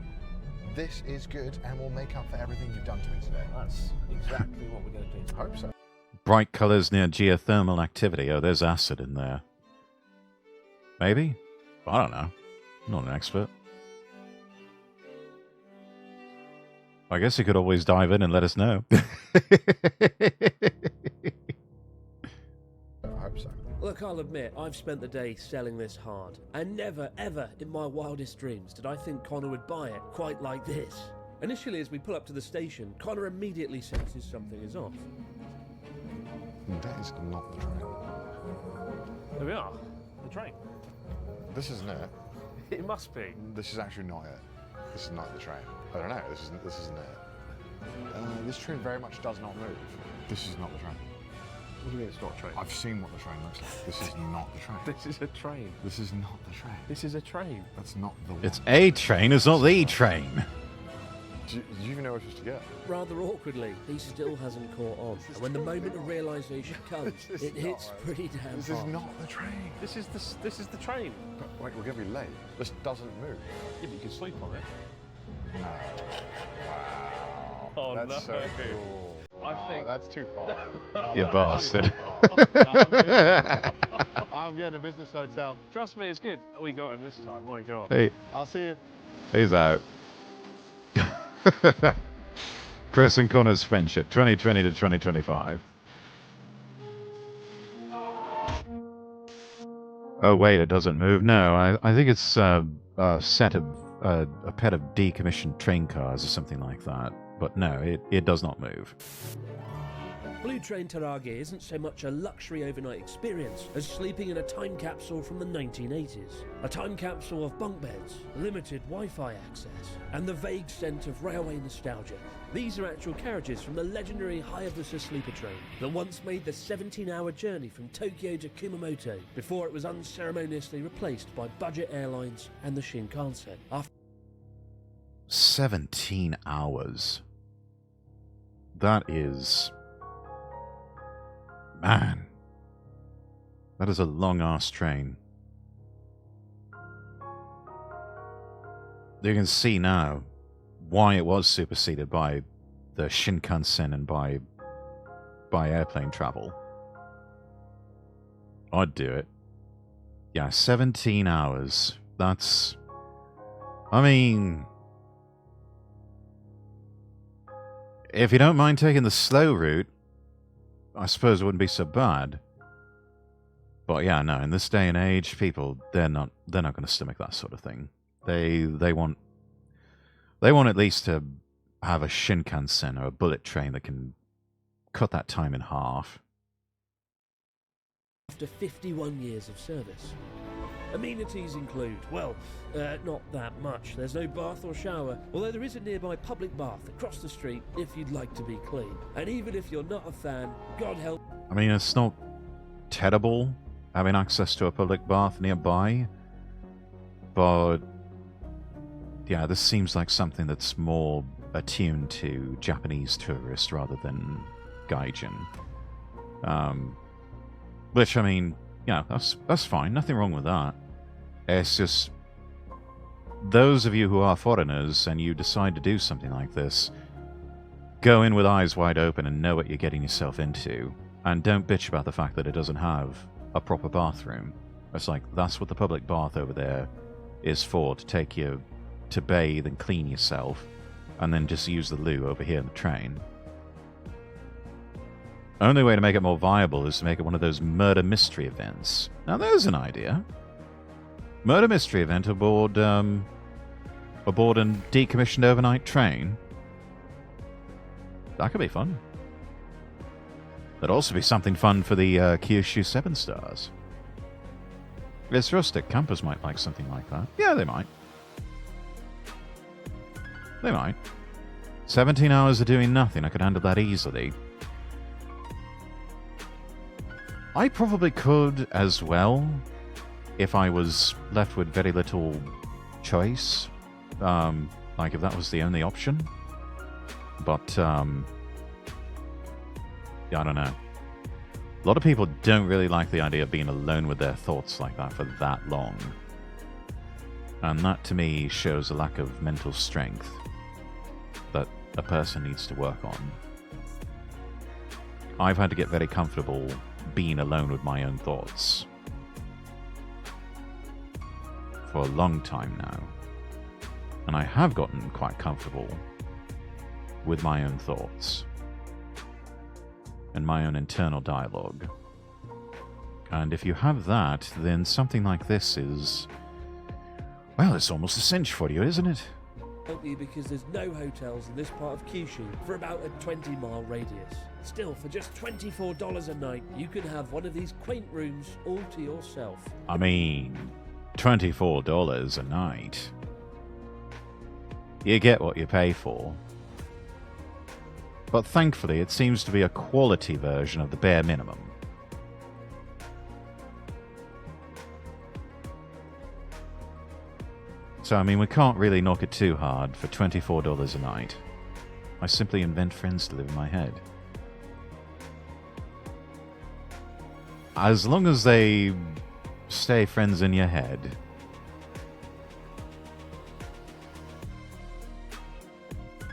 this is good and will make up for everything you've done to me today. That's exactly what we're going to do. I hope so. Bright colours near geothermal activity. Oh, there's acid in there. Maybe? I don't know. I'm not an expert. I guess you could always dive in and let us know. I hope so. Look, I'll admit, I've spent the day selling this hard, and never, ever in my wildest dreams did I think Connor would buy it quite like this. Initially, as we pull up to the station, Connor immediately senses something is off. That is not the train. There we are. The train. This isn't it. It must be. This is actually not it. This is not the train. I don't know. This isn't it. This train very much does not move. This is not the train. What do you mean it's not a train? I've seen what the train looks like. This is not the train. This is a train. This is not the train. This is a train. That's not the one. It's a train, it's not the train. Do you even know what you're supposed to get? Rather awkwardly, he still hasn't caught on, and when the moment of realisation comes, This is it hits not right. pretty damn This is hard. not the train. This is the train. But, wait, we're going to be late. This doesn't move. Yeah, but you can sleep on it. No. Wow. Oh, That's no. so cool. I think- that's too far. You bastard. I'm getting a business hotel. Trust me, it's good. We got him this time. My God. Hey, I'll see you. he's out. Chris and Connor's friendship, 2020 to 2025. Oh wait, it doesn't move. No, I think it's a set of a pet of decommissioned train cars or something like that. But no, it does not move. Blue Train Tarage isn't so much a luxury overnight experience as sleeping in a time capsule from the 1980s. A time capsule of bunk beds, limited Wi-Fi access, and the vague scent of railway nostalgia. These are actual carriages from the legendary Hayabusa sleeper train that once made the 17-hour journey from Tokyo to Kumamoto before it was unceremoniously replaced by budget airlines and the Shinkansen. After 17 hours. That is... Man. That is a long-ass train. You can see now why it was superseded by the Shinkansen and by airplane travel. I'd do it. Yeah, 17 hours. That's... I mean... If you don't mind taking the slow route, I suppose it wouldn't be so bad. But yeah, no, in this day and age, people, they're not going to stomach that sort of thing. They want at least to have a Shinkansen or a bullet train that can cut that time in half. After 51 years of service. Amenities include, well, not that much. There's no bath or shower, although there is a nearby public bath across the street if you'd like to be clean. And even if you're not a fan, God help... I mean, it's not terrible having access to a public bath nearby, but yeah, this seems like something that's more attuned to Japanese tourists rather than gaijin. Which, I mean, yeah, that's fine. Nothing wrong with that. It's just those of you who are foreigners and you decide to do something like this, go in with eyes wide open and know what you're getting yourself into, and don't bitch about the fact that it doesn't have a proper bathroom. It's like, that's what the public bath over there is for, to take you to bathe and clean yourself, and then just use the loo over here in the train. Only way to make it more viable is to make it one of those murder mystery events. Now there's an idea. Murder mystery event aboard a decommissioned overnight train. That could be fun. That'd also be something fun for the Kyushu 7 Stars. It's rustic. Campers might like something like that. Yeah, they might. They might. 17 hours of doing nothing. I could handle that easily. I probably could as well, if I was left with very little choice. Like if that was the only option. But, yeah, I don't know. A lot of people don't really like the idea of being alone with their thoughts like that for that long. And that, to me, shows a lack of mental strength that a person needs to work on. I've had to get very comfortable being alone with my own thoughts for a long time now. And I have gotten quite comfortable with my own thoughts and my own internal dialogue. And if you have that, then something like this is... well, it's almost a cinch for you, isn't it? Help you because there's no hotels in this part of Kyushu for about a 20-mile radius. Still, for just $24 a night, you can have one of these quaint rooms all to yourself. I mean, $24 a night. You get what you pay for. But thankfully, it seems to be a quality version of the bare minimum. So, I mean, we can't really knock it too hard for $24 a night. I simply invent friends to live in my head. As long as they stay friends in your head.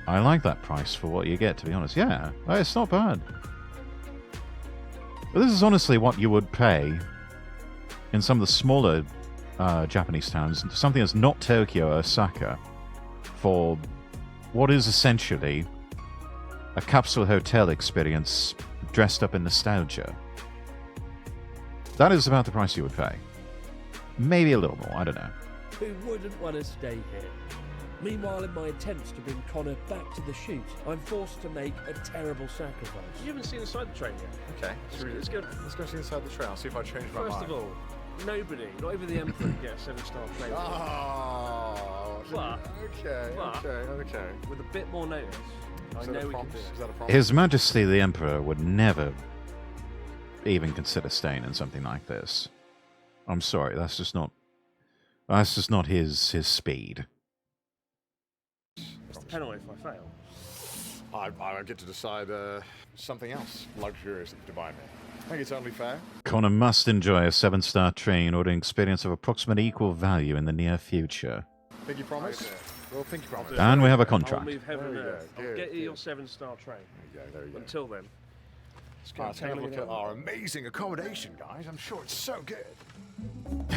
I like that price for what you get, to be honest. Yeah, it's not bad. But this is honestly what you would pay in some of the smaller Japanese towns, something that's not Tokyo or Osaka, for what is essentially a capsule hotel experience dressed up in nostalgia. That is about the price you would pay. Maybe a little more, I don't know. Who wouldn't want to stay here? Meanwhile, in my attempts to bring Connor back to the shoot, I'm forced to make a terrible sacrifice. You haven't seen inside the train yet. Okay, It's good. Let's go see inside the train. I'll see if I change my mind. First of all, nobody, not even the Emperor, can get a 7-star train. Oh, But- okay. With a bit more notice, I Is that know a we can promise? do Is it. that a promise? His Majesty the Emperor would never even consider staying in something like this. I'm sorry, that's just not his speed. What's the penalty if I fail? I get to decide something else luxurious to buy me. I think it's only fair. Connor must enjoy a 7-star train or an experience of approximately equal value in the near future. Pinky promise? Well, pinky promise. And we have a I'll contract. move heaven and There you earth. go. I'll Good, get you your good. 7-star train. There you go. Until then, let's go Let's and take a look at it out. our amazing accommodation, guys. I'm sure it's so good.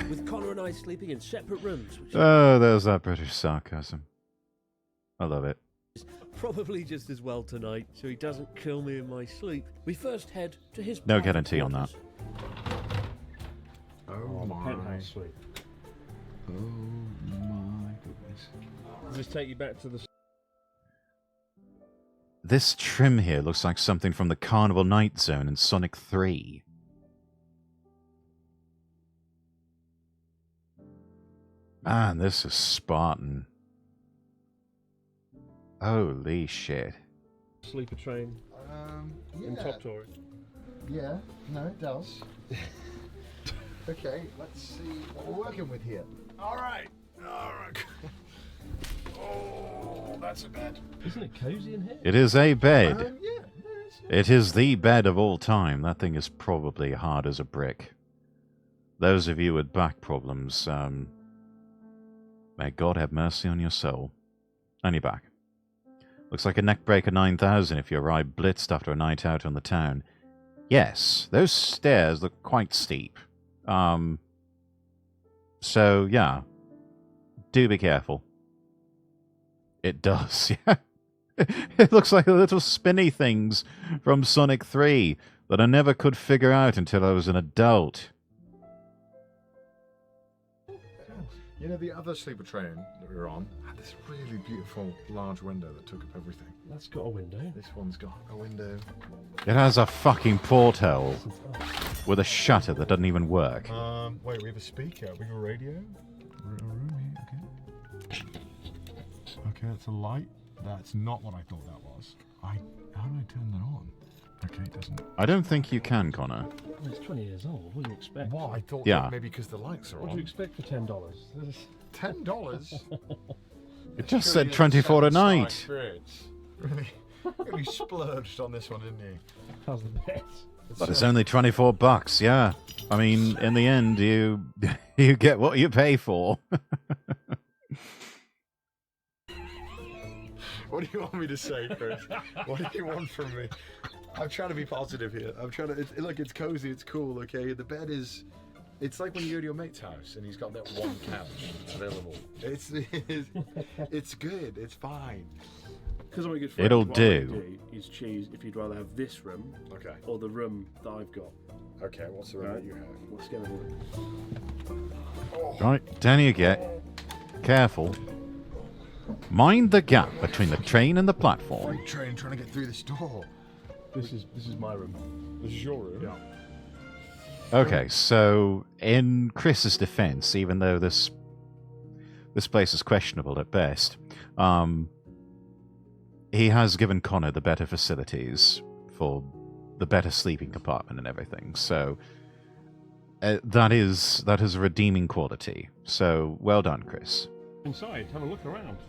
With Connor and I sleeping in separate rooms, which Oh, there's that British sarcasm. I love it. is probably just as well tonight, so he doesn't kill me in my sleep. We first head to his No private guarantee on that. quarters. Oh, my. Penthouse suite. Oh my goodness. Does this take you back to the... This trim here looks like something from the Carnival Night Zone in Sonic 3. Man, this is Spartan. Holy shit. sleeper train in Top Tory? Yeah, no, it does. Okay, let's see what we're working with here. All right. Oh, that's a bed. Isn't it cozy in here? It is a bed. Yeah, It is the bed of all time. That thing is probably hard as a brick. Those of you with back problems, may God have mercy on your soul. And your back. Looks like a neckbreaker 9000 if you arrive blitzed after a night out on the town. Yes, those stairs look quite steep. So, yeah. Do be careful. It does, yeah. It looks like the little spinny things from Sonic 3 that I never could figure out until I was an adult. You know, the other sleeper train that we were on had this really beautiful large window that took up everything. That's got a window. This one's got a window. It has a fucking porthole with a shutter that doesn't even work. Wait, we have a speaker. We have a radio. A room here. Okay. Okay, that's a light. That's not what I thought that was. How do I turn that on? Okay, it doesn't. I don't think you can, Connor. Well, it's 20 years old. What do you expect? What? I thought Yeah. that maybe because the lights are What do on. you expect for $10? $10? It just said 24 a night. Really, really splurged on this one, didn't you? How's the bed? But it's only $24, yeah. I mean, in the end, you get what you pay for. What do you want me to say, Chris? What do you want from me? I'm trying to be positive here. I'm trying to. Look, it's cozy. It's cool. Okay, the bed is. It's like when you go to your mate's house and he's got that one couch available. It's good. It's fine. Because I'm a good friend, It'll what I'm gonna do. is choose if you'd rather have this room Okay. or the room that I've got. Okay. What's the room that you have? What's going to be? Right, down you get. Careful. Mind the gap between the train and the platform. Freight train trying to get through this door. This is my room. This is your room. Yeah. Okay, so in Chris's defense, even though this place is questionable at best, he has given Connor the better facilities for the better sleeping compartment and everything. So that is a redeeming quality. So well done, Chris. Inside, have a look around.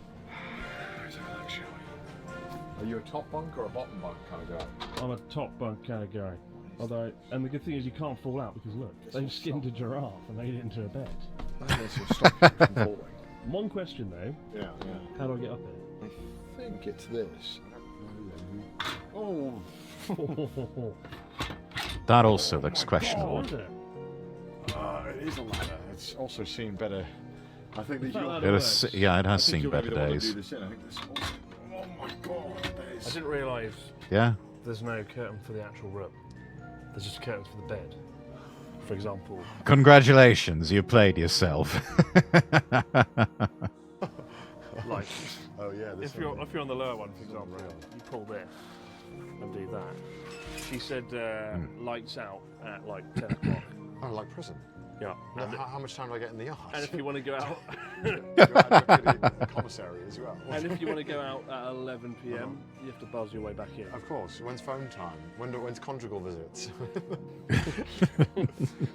Are you a top bunk or a bottom bunk kind of guy? I'm a top bunk kind of guy. Although, and the good thing is you can't fall out because look, they've skinned a giraffe and made it into a bed. That will stop you from falling. One question though, Yeah. how do I get up here? I think it's this. Oh. That also looks Oh, questionable. is it? It is a ladder. It's also seen better. I think that That you'll. ladder It works. has, yeah, it has I think seen you'll better maybe want to days. do this in. I think this. Oh my god! That I is. didn't realise Yeah? there's no curtain for the actual room. There's just curtains for the bed. For example, Congratulations, you played yourself. like Oh yeah. This if you're on the lower one, for example, you pull this and do that. She said lights out at like 10 o'clock. Oh, like prison. Yeah. And, How much time do I get in the yard? and if you want to go out, You're advocating the commissary as well. and if you want to go out at 11 p.m., you have to buzz your way back in. Of course. When's phone time? When's conjugal visits?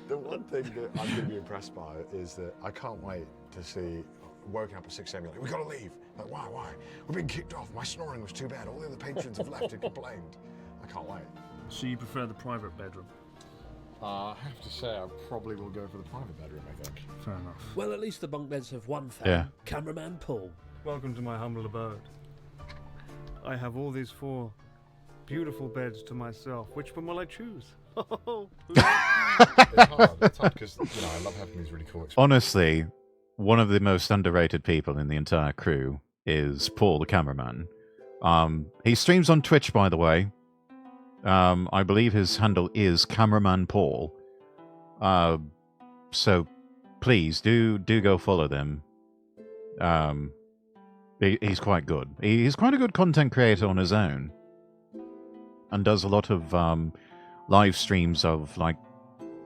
The one thing that I'm going to be impressed by is that I can't wait to see woken up at 6 a.m. You're like, we gotta leave. Like, why? We're being kicked off. My snoring was too bad. All the other patrons have left and complained. I can't wait. So you prefer the private bedroom? I have to say, I probably will go for the private bedroom, I think. Fair enough. Well, at least the bunk beds have one fan. Yeah. Cameraman Paul. Welcome to my humble abode. I have all these 4 beautiful beds to myself. Which one will I choose? It's hard because, you know, I love having these really cool experiences. Honestly, one of the most underrated people in the entire crew is Paul, the cameraman. He streams on Twitch, by the way. I believe his handle is Cameraman Paul. So please do go follow them. He's quite good. He's quite a good content creator on his own, and does a lot of live streams of like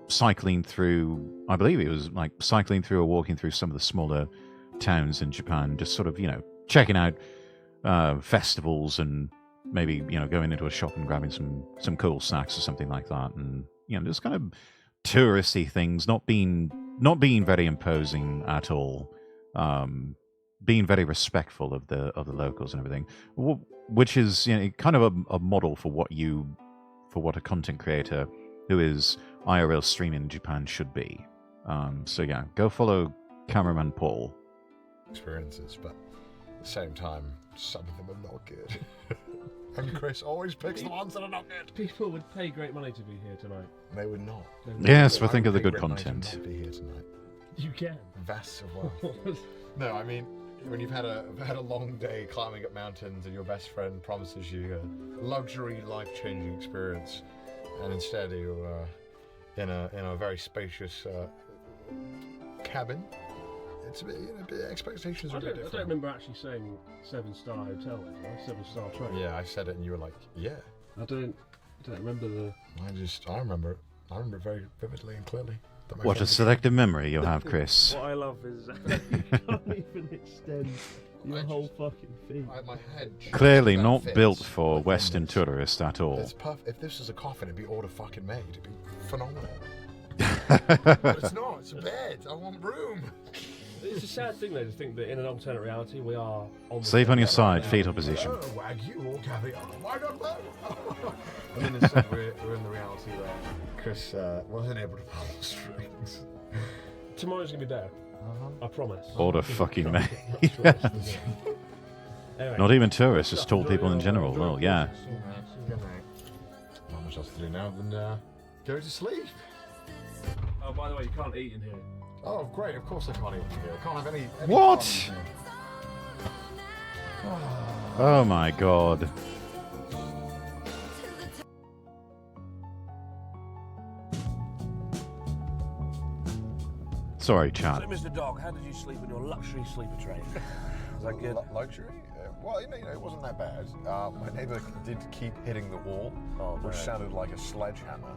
cycling through. I believe it was like cycling through or walking through some of the smaller towns in Japan, just sort of, you know, checking out festivals and maybe, you know, going into a shop and grabbing some cool snacks or something like that, and, you know, just kind of touristy things, not being very imposing at all, being very respectful of the locals and everything, which is, you know, kind of a model for what a content creator who is IRL streaming in Japan should be. So yeah, go follow Cameraman Paul. Experiences, but at the same time, some of them are not good. And Chris always picks the ones that are not good. People would pay great money to be here tonight. They would not. Yes, but I think would of the pay good great money to content. not be here tonight. You can. Vast of wealth. No, I mean, when you've had a long day climbing up mountains and your best friend promises you a luxury, life-changing experience, and instead you're in a very spacious cabin, it's a bit, you know, expectations are a bit I different. don't remember actually saying 7-star hotel, did I? 7-star train. Yeah, I said it and you were like, yeah. I don't remember the. I remember it. I remember it very vividly and clearly. That my What a friend- selective memory you have, Chris. What I love is you can't even extend your whole fucking thing. My head just Clearly about not fits built for within Western this. tourists at all. It's if this was a coffin, it'd be order fucking made. It'd be phenomenal. But it's not. It's a bed. I want room. It's a sad thing though to think that in an alternate reality we are on the Sleep on your same side, right fetal now. position. Oh, Wagyu or caviar? Why not both? And then instead we're in the reality where Chris wasn't able to pull the strings. Tomorrow's gonna be better. I promise. Order fucking made. Anyway, Not even tourists, just tall people in general. Well, yeah. Not much else to do now than go to sleep. Oh, by the way, you can't eat in here. Oh, great. Of course I can't eat here. I can't have any What? fun in here. Oh my god. Sorry, chat. So, Mr. Dog, how did you sleep in your luxury sleeper train? Was that good? Luxury? Well, you know, it wasn't that bad. My neighbour did keep hitting the wall, which no. sounded like a sledgehammer,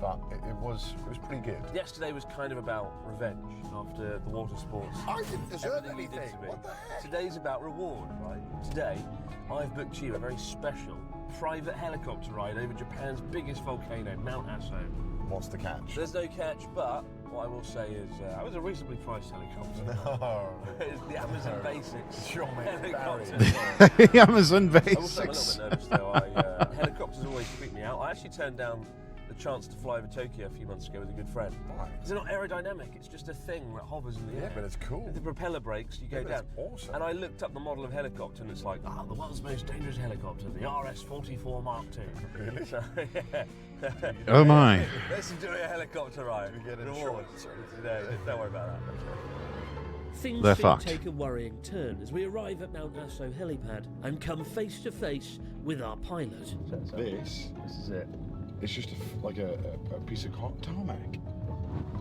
but it was pretty good. Yesterday was kind of about revenge after the water sports. I didn't deserve Everything we did anything. to me. What the heck? Today's about reward, right? Today, I've booked you a very special private helicopter ride over Japan's biggest volcano, Mount Aso. What's the catch? There's no catch, but what I will say is, it was a reasonably priced helicopter. Oh, It's the Amazon Basics Your mate helicopter. The Amazon I will say I'm a Basics. little bit nervous though. Helicopters always freak me out. I actually turned down the chance to fly over Tokyo a few months ago with a good friend. Why? Because they're not aerodynamic, it's just a thing that hovers in the Yeah, air. but it's cool. With the propeller brakes, you go Yeah, but down. it's awesome. And I looked up the model of helicopter and it's like, the world's most dangerous helicopter, the RS-44 Mark II. Really? So, yeah. Oh my. Let's do a helicopter ride. get Reward. insurance No, don't worry about that. Things They're soon fucked. take a worrying turn as we arrive at Mount Aso helipad and come face to face with our pilot. This This is it. it's just like a piece of tarmac.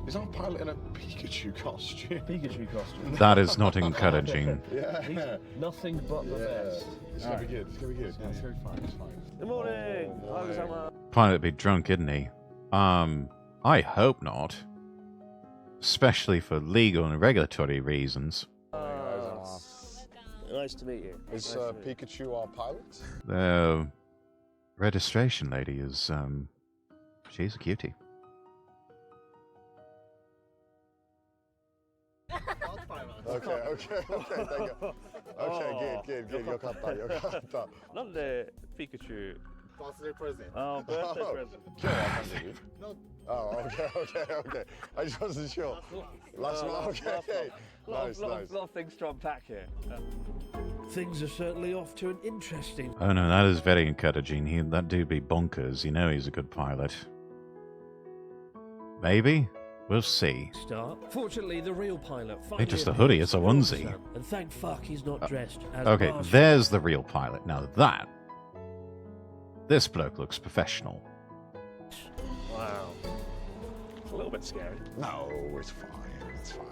Is our pilot in a Pikachu costume? Pikachu costume. That is not encouraging. Yeah. Nothing but the best. It's gonna be good. It's gonna be good. It's gonna be fine. It's fine. Good morning. Oh, Hi, boy. Osama. Pilot be drunk, isn't he? I hope not. Especially for legal and regulatory reasons. Nice to meet you. Is Pikachu our pilot? The registration lady is, she's a cutie. Okay, thank you. Okay, good. よかった。なんでピカチュウ Birthday present. Oh, birthday present. 今日は誕生日 No. Oh, okay. I just wasn't sure. Last one, okay. Nice. Lot of things to unpack here. Things are certainly off to an interesting. Oh no, that is very encouraging. That dude be bonkers. You know he's a good pilot. Maybe? We'll see. Start. Fortunately, the real pilot. Ain't just a hoodie, it's a onesie. And thank fuck he's not dressed as. Okay, Marshall. there's the real pilot. Now this bloke looks professional. Wow. It's a little bit scary. No, it's fine.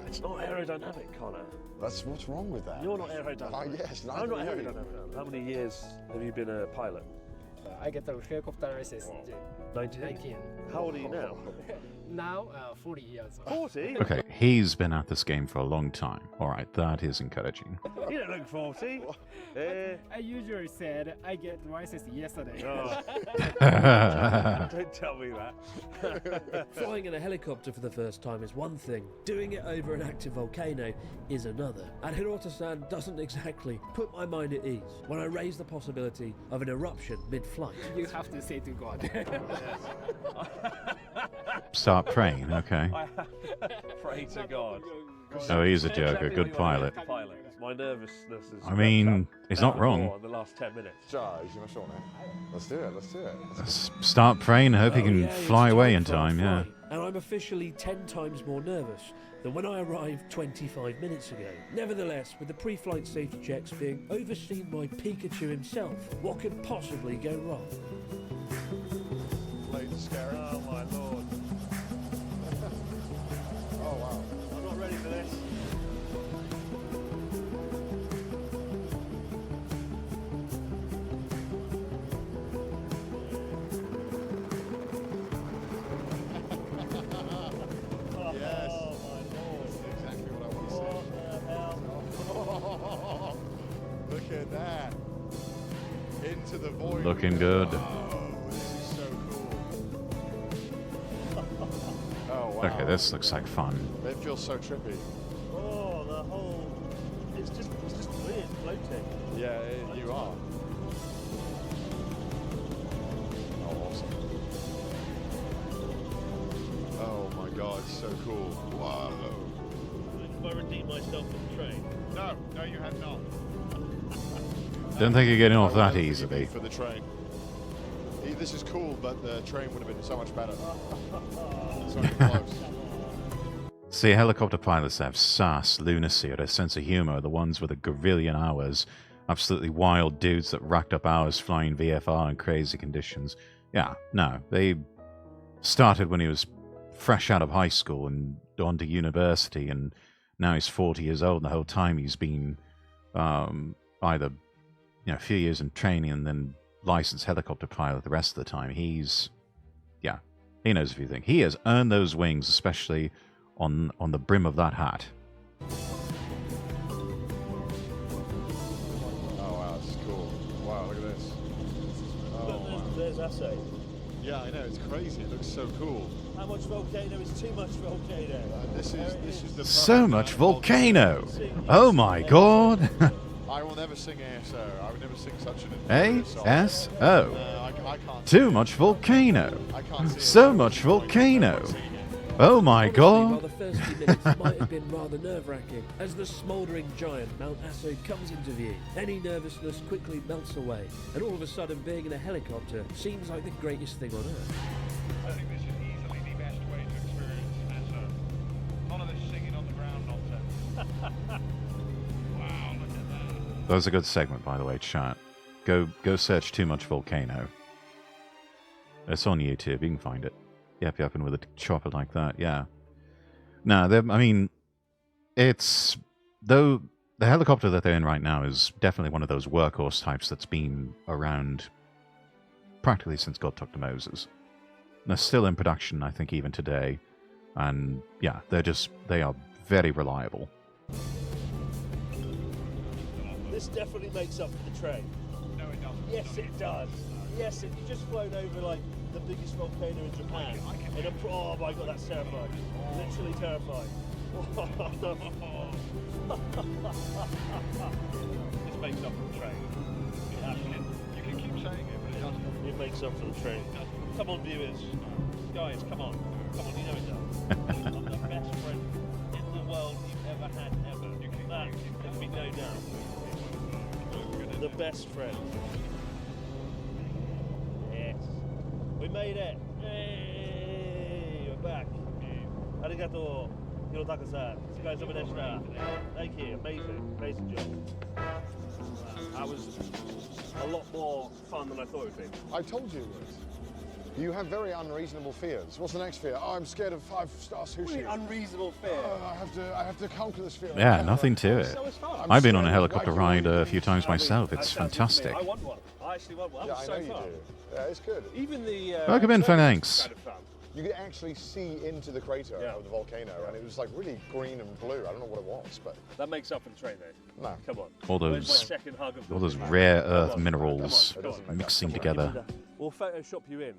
It's not aerodynamic, Connor. That's what's wrong with that. You're not aerodynamic. Oh, yes, I'm not neither are you. aerodynamic. How many years have you been a pilot? I get the helicopter license in 19. How old are you now? now 40 years old. 40? Okay, he's been at this game for a long time. Alright, that is encouraging. You don't look 40. I usually said I get license yesterday. Oh. Don't tell me that. Flying in a helicopter for the first time is one thing. Doing it over an active volcano is another. And Hiroto-san doesn't exactly put my mind at ease when I raise the possibility of an eruption mid-flight. You have to say to God. Start praying, okay. Pray to God. Oh, he's a joker. Good pilot. My nervousness is. I mean, he's not wrong. In the last 10 minutes. Let's do it. Start praying, hope he can yeah, it's fly away time in for a time, yeah. flight. And I'm officially 10 times more nervous than when I arrived 25 minutes ago. Nevertheless, with the pre-flight safety checks being overseen by Pikachu himself, what could possibly go wrong? Plane's scary. Oh my lord. Oh wow. I'm not ready for this. Yes. Oh my lord. Exactly what I want to say. What the hell? Look at that. Into the void. Looking good. Oh, this is so cool. Oh wow. Okay, this looks like fun. It feels so trippy. Oh, the whole. It's just weird floating. Yeah, you are. Oh, awesome. Oh my god, it's so cool. Wow. Have I redeemed myself for the train? No, you have not. Don't think you're getting off that Forgive me easily. For the train. This is cool, but the train would have been so much better. So close. See, helicopter pilots have sass, lunacy, or a sense of humor. The ones with a gazillion hours. Absolutely wild dudes that racked up hours flying VFR in crazy conditions. Yeah, no. They started when he was fresh out of high school and on to university, and now he's 40 years old, and the whole time he's been either a few years in training and then licensed helicopter pilot the rest of the time. He knows a few things. He has earned those wings, especially on the brim of that hat. Oh wow, this is cool. Wow, look at this. Oh, wow. There's Assay. Yeah, I know, it's crazy. It looks so cool. How much volcano is too much volcano? This is the So much volcano! Oh my god! I will never sing ASO. I would never sing such an ASO. I can't. Too much volcano. I can't see So it. much volcano. Oh my Honestly, while god. the first few minutes might have been rather nerve-wracking, as the smouldering giant Mount Aso comes into view, any nervousness quickly melts away, and all of a sudden being in a helicopter seems like the greatest thing on earth. I think this is easily the best way to experience ASO. None of this singing on the ground nonsense. Wow, look at that. That was a good segment, by the way, chat. Go search Too Much Volcano. It's on YouTube, you can find it. Yep, and with a chopper like that, yeah. No, I mean, it's... Though the helicopter that they're in right now is definitely one of those workhorse types that's been around practically since God Talked to Moses. And they're still in production, I think, even today. And, yeah, they are very reliable. This definitely makes up for the train. No, it doesn't. Yes, it does. Yes, if you just flown over like the biggest volcano in Japan, oh my god, that's terrifying. Literally terrifying. This makes up for the train. You can keep saying it, but it doesn't. It makes up for the train. Come on, viewers. Guys, come on. Come on, you know it does. I'm the best friend in the world you've ever had, ever. That, there can be no doubt. The best friend. Yes. We made it. Hey, we're back. Arigato. Hirotaka-san. Tsukaresama deshita. Thank you. Amazing. Amazing job. That was a lot more fun than I thought it would be. I told you it was. You have very unreasonable fears. What's the next fear? Oh, I'm scared of 5-star sushi. Unreasonable fear. I have to conquer this fear. Yeah, nothing to it. So it's fun. I've been on a helicopter ride a few times myself. It's That sounds good to me. fantastic. I want one. I actually want one. Yeah, That was I know so you fun. do. Yeah, it's good. Even the Welcome in, turning thanks. was kind of fun. You could actually see into the crater of the volcano, and it was like really green and blue. I don't know what it was, but That makes up for the train, though. no. Come on. All Where's my those, second hug of all the those day? rare Come earth on, minerals come on. mixing Give me together. that. We'll Photoshop you in.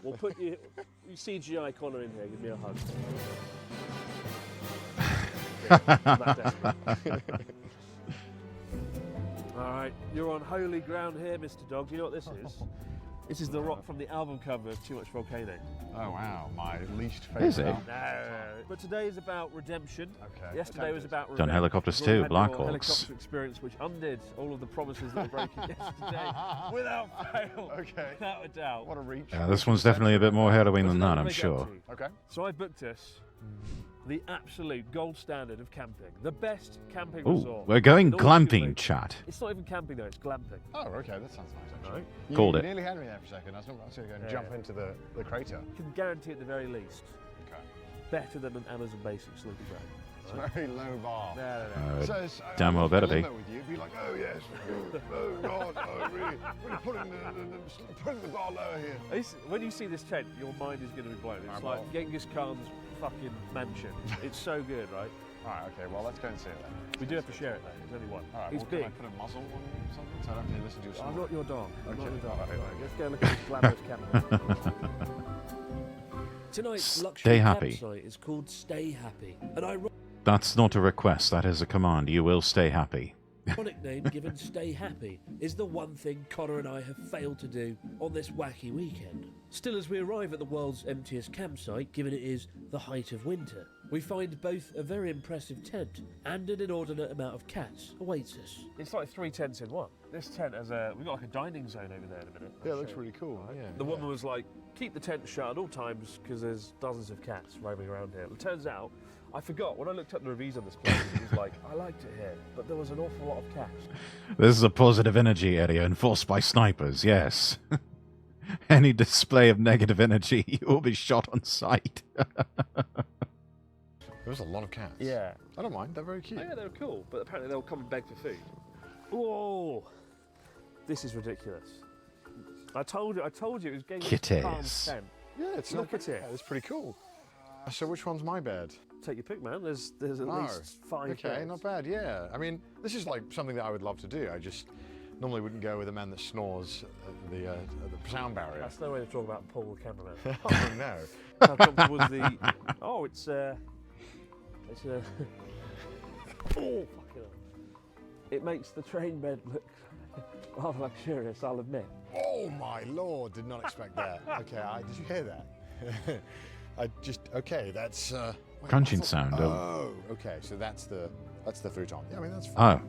We'll put you CGI Connor in here. Give me a hug. I'm that desperate. All right, you're on holy ground here, Mr. Dog. Do you know what this is? This is the rock from the album cover of Too Much Volcano. Oh wow, my least favourite. Is it? album. No. But today is about redemption. Okay. Yesterday was about Done revenge. helicopters We've all too, had Black your Hawks. helicopter experience, which undid all of the promises that were broken yesterday, without fail. Okay. Without a doubt. What a reach. Yeah, this one's definitely a bit more Halloween than that, I'm sure. Okay. So I booked us the absolute gold standard of camping, the best camping Ooh, resort. we're going in all of glamping, Kuwait. chat. It's not even camping though; it's glamping. Oh, okay. That sounds nice actually. Right. You, Called you it. nearly had me there for a second. I was going to go and jump into the crater. I can guarantee at the very least, Okay. better than an Amazon Basics sleeping bag. It's a very low bar. No. So it's, damn well better be. With you, it'd be like, oh yes, oh God, oh really putting the bar lower here. When you see this tent, your mind is going to be blown. It's I'm like off. Genghis Khan's fucking mansion. It's so good, right? All right, okay. Well, let's go and see it then. We do have to share it though. There's only one. All right. It's well, big. Can I put a muzzle on something so I don't have to listen to your I'm snore? not your dog. I'm not Okay. your dog. All right, Right, right. let's go look at this glamorous camera. Tonight's Stay luxury happy. campsite is called Stay Happy, an That's not a request, that is a command. You will stay happy. ironic name given Stay Happy is the one thing Connor and I have failed to do on this wacky weekend. Still, as we arrive at the world's emptiest campsite, given it is the height of winter, we find both a very impressive tent and an inordinate amount of cats awaits us. It's like 3 tents in one. This tent has we've got like a dining zone over there in a minute. Yeah, it looks really cool. Yeah. The woman was like, keep the tent shut at all times because there's dozens of cats roaming around here. It turns out, I forgot, when I looked up the reviews on this place, it was like, I liked it here, but there was an awful lot of cats. This is a positive energy area enforced by snipers, yes. Any display of negative energy, you will be shot on sight. There's a lot of cats. Yeah. I don't mind. They're very cute. Oh, yeah, they were cool, but apparently they'll come and beg for food. Whoa! This is ridiculous. I told you it was getting Kitties. tent. Yeah, it's Look at it. Yeah, it's pretty cool. So which one's my bed? Take your pick, man. There's at least 5 Okay, beds. not bad. Yeah. I mean, this is like something that I would love to do. I just normally wouldn't go with a man that snores at the sound barrier. That's no way to talk about Paul the cameraman. Oh no. How comfortable was the... Oh, it's oh, fucking hell. It makes the train bed look rather luxurious, I'll admit. Oh my lord! Did not expect that. Okay, did you hear that? That's Crunching sound. Oh, okay. So that's the futon. Yeah, I mean that's fine. Oh.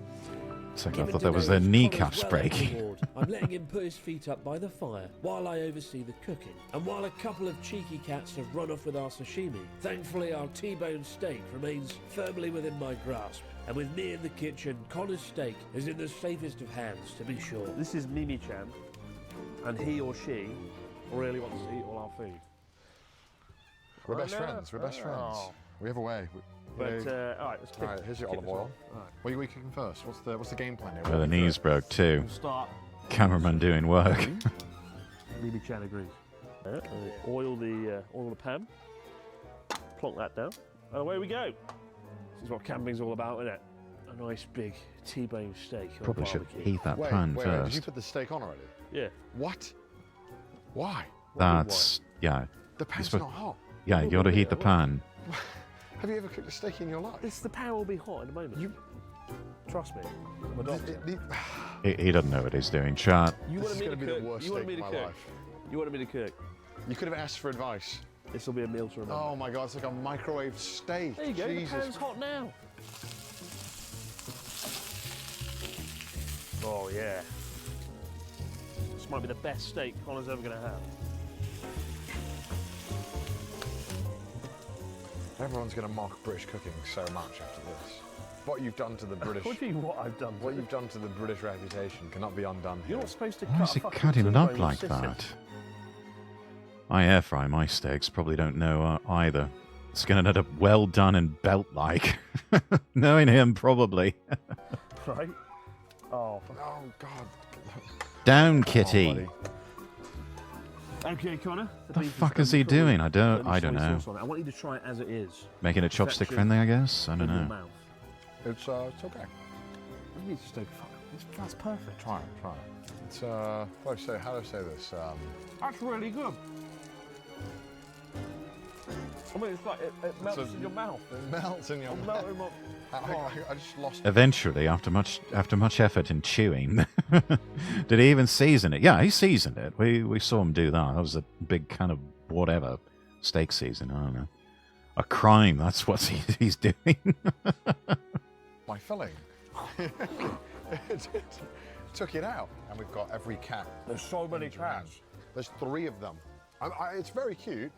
Second, I Given thought there was today their is kneecaps Connor's well breaking. overboard, I'm letting him put his feet up by the fire while I oversee the cooking. And while a couple of cheeky cats have run off with our sashimi, thankfully our T-bone steak remains firmly within my grasp. And with me in the kitchen, Connor's steak is in the safest of hands, to be sure. This is Mimi-chan, and he or she really wants to eat all our food. We're Right best now? friends. We're best friends. Oh. We have a way. But, all right, let's kick. All right, here's your kick olive this oil. off. All right. What are we cooking first? What's the game plan here? Where the knees broke too. We'll start. Cameraman doing work. Mimi-chan agrees. Oil the pan. Plonk that down. And away we go. This is what camping's all about, isn't it? A nice big T-bone steak. on a Probably should barbecue. heat that Wait, pan wait, did you first. put the steak on already? Yeah. What? Why? That's, yeah. The pan's supposed- not hot. Yeah, you gotta heat the pan. Have you ever cooked a steak in your life? The pan will be hot in a moment. Trust me. I'm a doctor. He doesn't know what he's doing, chat. You This wanted is me going to to be the cook. worst You wanted steak me of to my cook. life. You wanted me to cook. You could have asked for advice. This will be a meal to remember. Oh my God, it's like a microwave steak. There you go. Jesus. The pan's hot now. Oh yeah. This might be the best steak Connor's ever going to have. Everyone's going to mock British cooking so much after this. What you've done to the British... What do you mean what I've done? What you've done to the British reputation cannot be undone. You're not supposed to Why cut is he a fucking cutting it up T-bone like sissy. that? I air fry my steaks, probably don't know either. It's going to end up well done and belt-like. Knowing him, probably. Right? Oh. Oh, God. Down, kitty. Okay, Connor. The fuck is he doing? I don't know. I want you to try it as it is. Making it chopstick friendly, I guess? I don't know. It's okay. It's just okay. That's perfect. Try it. It's, how do I say this? That's really good. I mean, it's like it melts in your mouth. It melts in your mouth. I just lost it. Eventually, after much effort in chewing, did he even season it? Yeah, he seasoned it. We saw him do that. That was a big kind of whatever steak season. I don't know. A crime. That's what he's doing. My filling. It took it out, and we've got every cat. There's so many cats. There's 3 of them. It's very cute,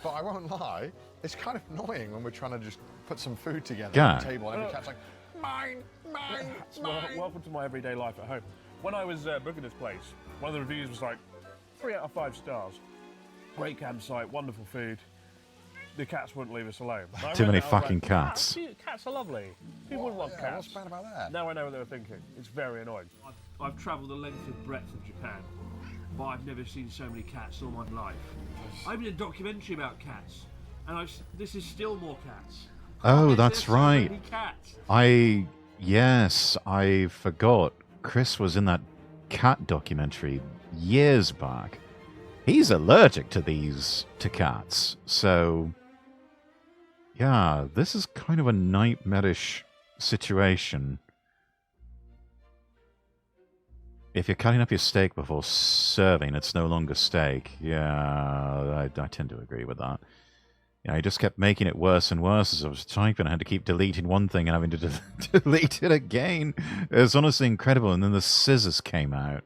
but I won't lie. It's kind of annoying when we're trying to just put some food together on the table, and every cat's like, mine. Welcome to my everyday life at home. When I was booking this place, one of the reviews was like 3 out of 5 stars. Great campsite, wonderful food. The cats wouldn't leave us alone. Too many fucking cats. Cats are lovely. Who wouldn't love cats? What's bad about that? Now I know what they were thinking. It's very annoying. I've travelled the length and breadth of Japan, but I've never seen so many cats all my life. I made a documentary about cats, and this is still more cats. Oh, that's so right. many cats. Yes, I forgot. Chris was in that cat documentary years back. He's allergic to cats, so yeah, this is kind of a nightmarish situation. If you're cutting up your steak before serving, it's no longer steak. Yeah, I tend to agree with that. Yeah, he just kept making it worse and worse as I was typing. I had to keep deleting one thing and having to delete it again. It was honestly incredible. And then the scissors came out.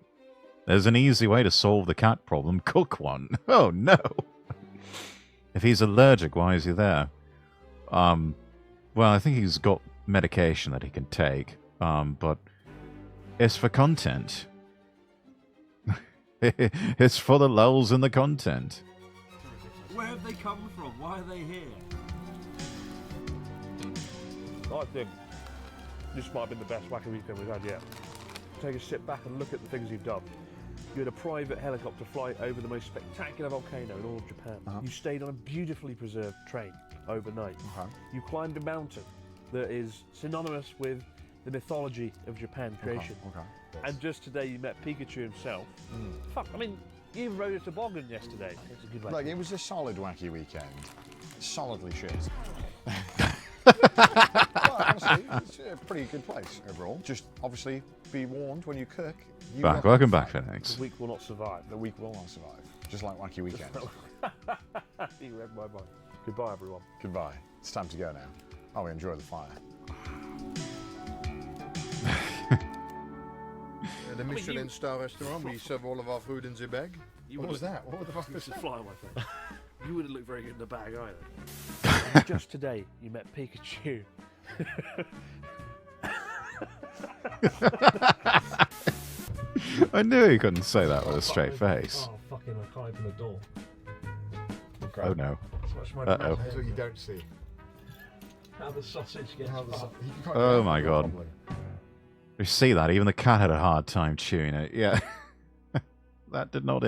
There's an easy way to solve the cat problem. Cook one. Oh, no. If he's allergic, why is he there? Well, I think he's got medication that he can take. But it's for content. It's for the lulz in the content. Where have they come from? Why are they here? I think this might have been the best wacky weekend we've had yet. Take a sit back and look at the things you've done. You had a private helicopter flight over the most spectacular volcano in all of Japan. You stayed on a beautifully preserved train overnight. You climbed a mountain that is synonymous with the mythology of Japan creation. And just today you met Pikachu himself. Fuck, I mean, you even rode a toboggan yesterday. It's a good way. Like, it was a solid wacky weekend. Solidly shit. Well, honestly, it's a pretty good place overall. Just obviously be warned when you cook. Welcome back, Phoenix. The week will not survive. The week will not survive. Just like wacky weekend. You read my mind. Goodbye, everyone. Goodbye. It's time to go now. Oh, we enjoy the fire. The Michelin star restaurant, we serve all of our food in the bag. What was that? What the fuck was that? Fly on my face. You wouldn't look very good in the bag either. Just today, you met Pikachu. I knew he couldn't say that with a straight face. Oh, fucking, I can't open the door. Okay. Oh no. Uh-oh. That's what you don't see. How the sausage gets Oh my god. You see that? Even the cat had a hard time chewing it. Yeah. That did not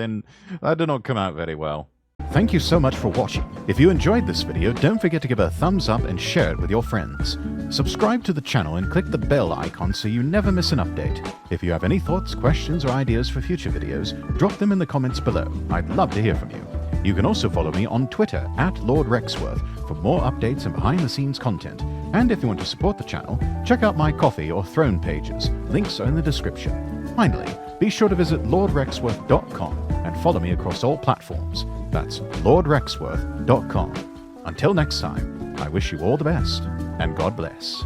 come out very well. Thank you so much for watching. If you enjoyed this video, don't forget to give it a thumbs up and share it with your friends. Subscribe to the channel and click the bell icon so you never miss an update. If you have any thoughts, questions, or ideas for future videos, drop them in the comments below. I'd love to hear from you. You can also follow me on Twitter at Lord Rexworth for more updates and behind-the-scenes content. And if you want to support the channel, check out my Coffee or Throne pages. Links are in the description. Finally, be sure to visit lordrexworth.com and follow me across all platforms. That's lordrexworth.com. Until next time, I wish you all the best, and God bless.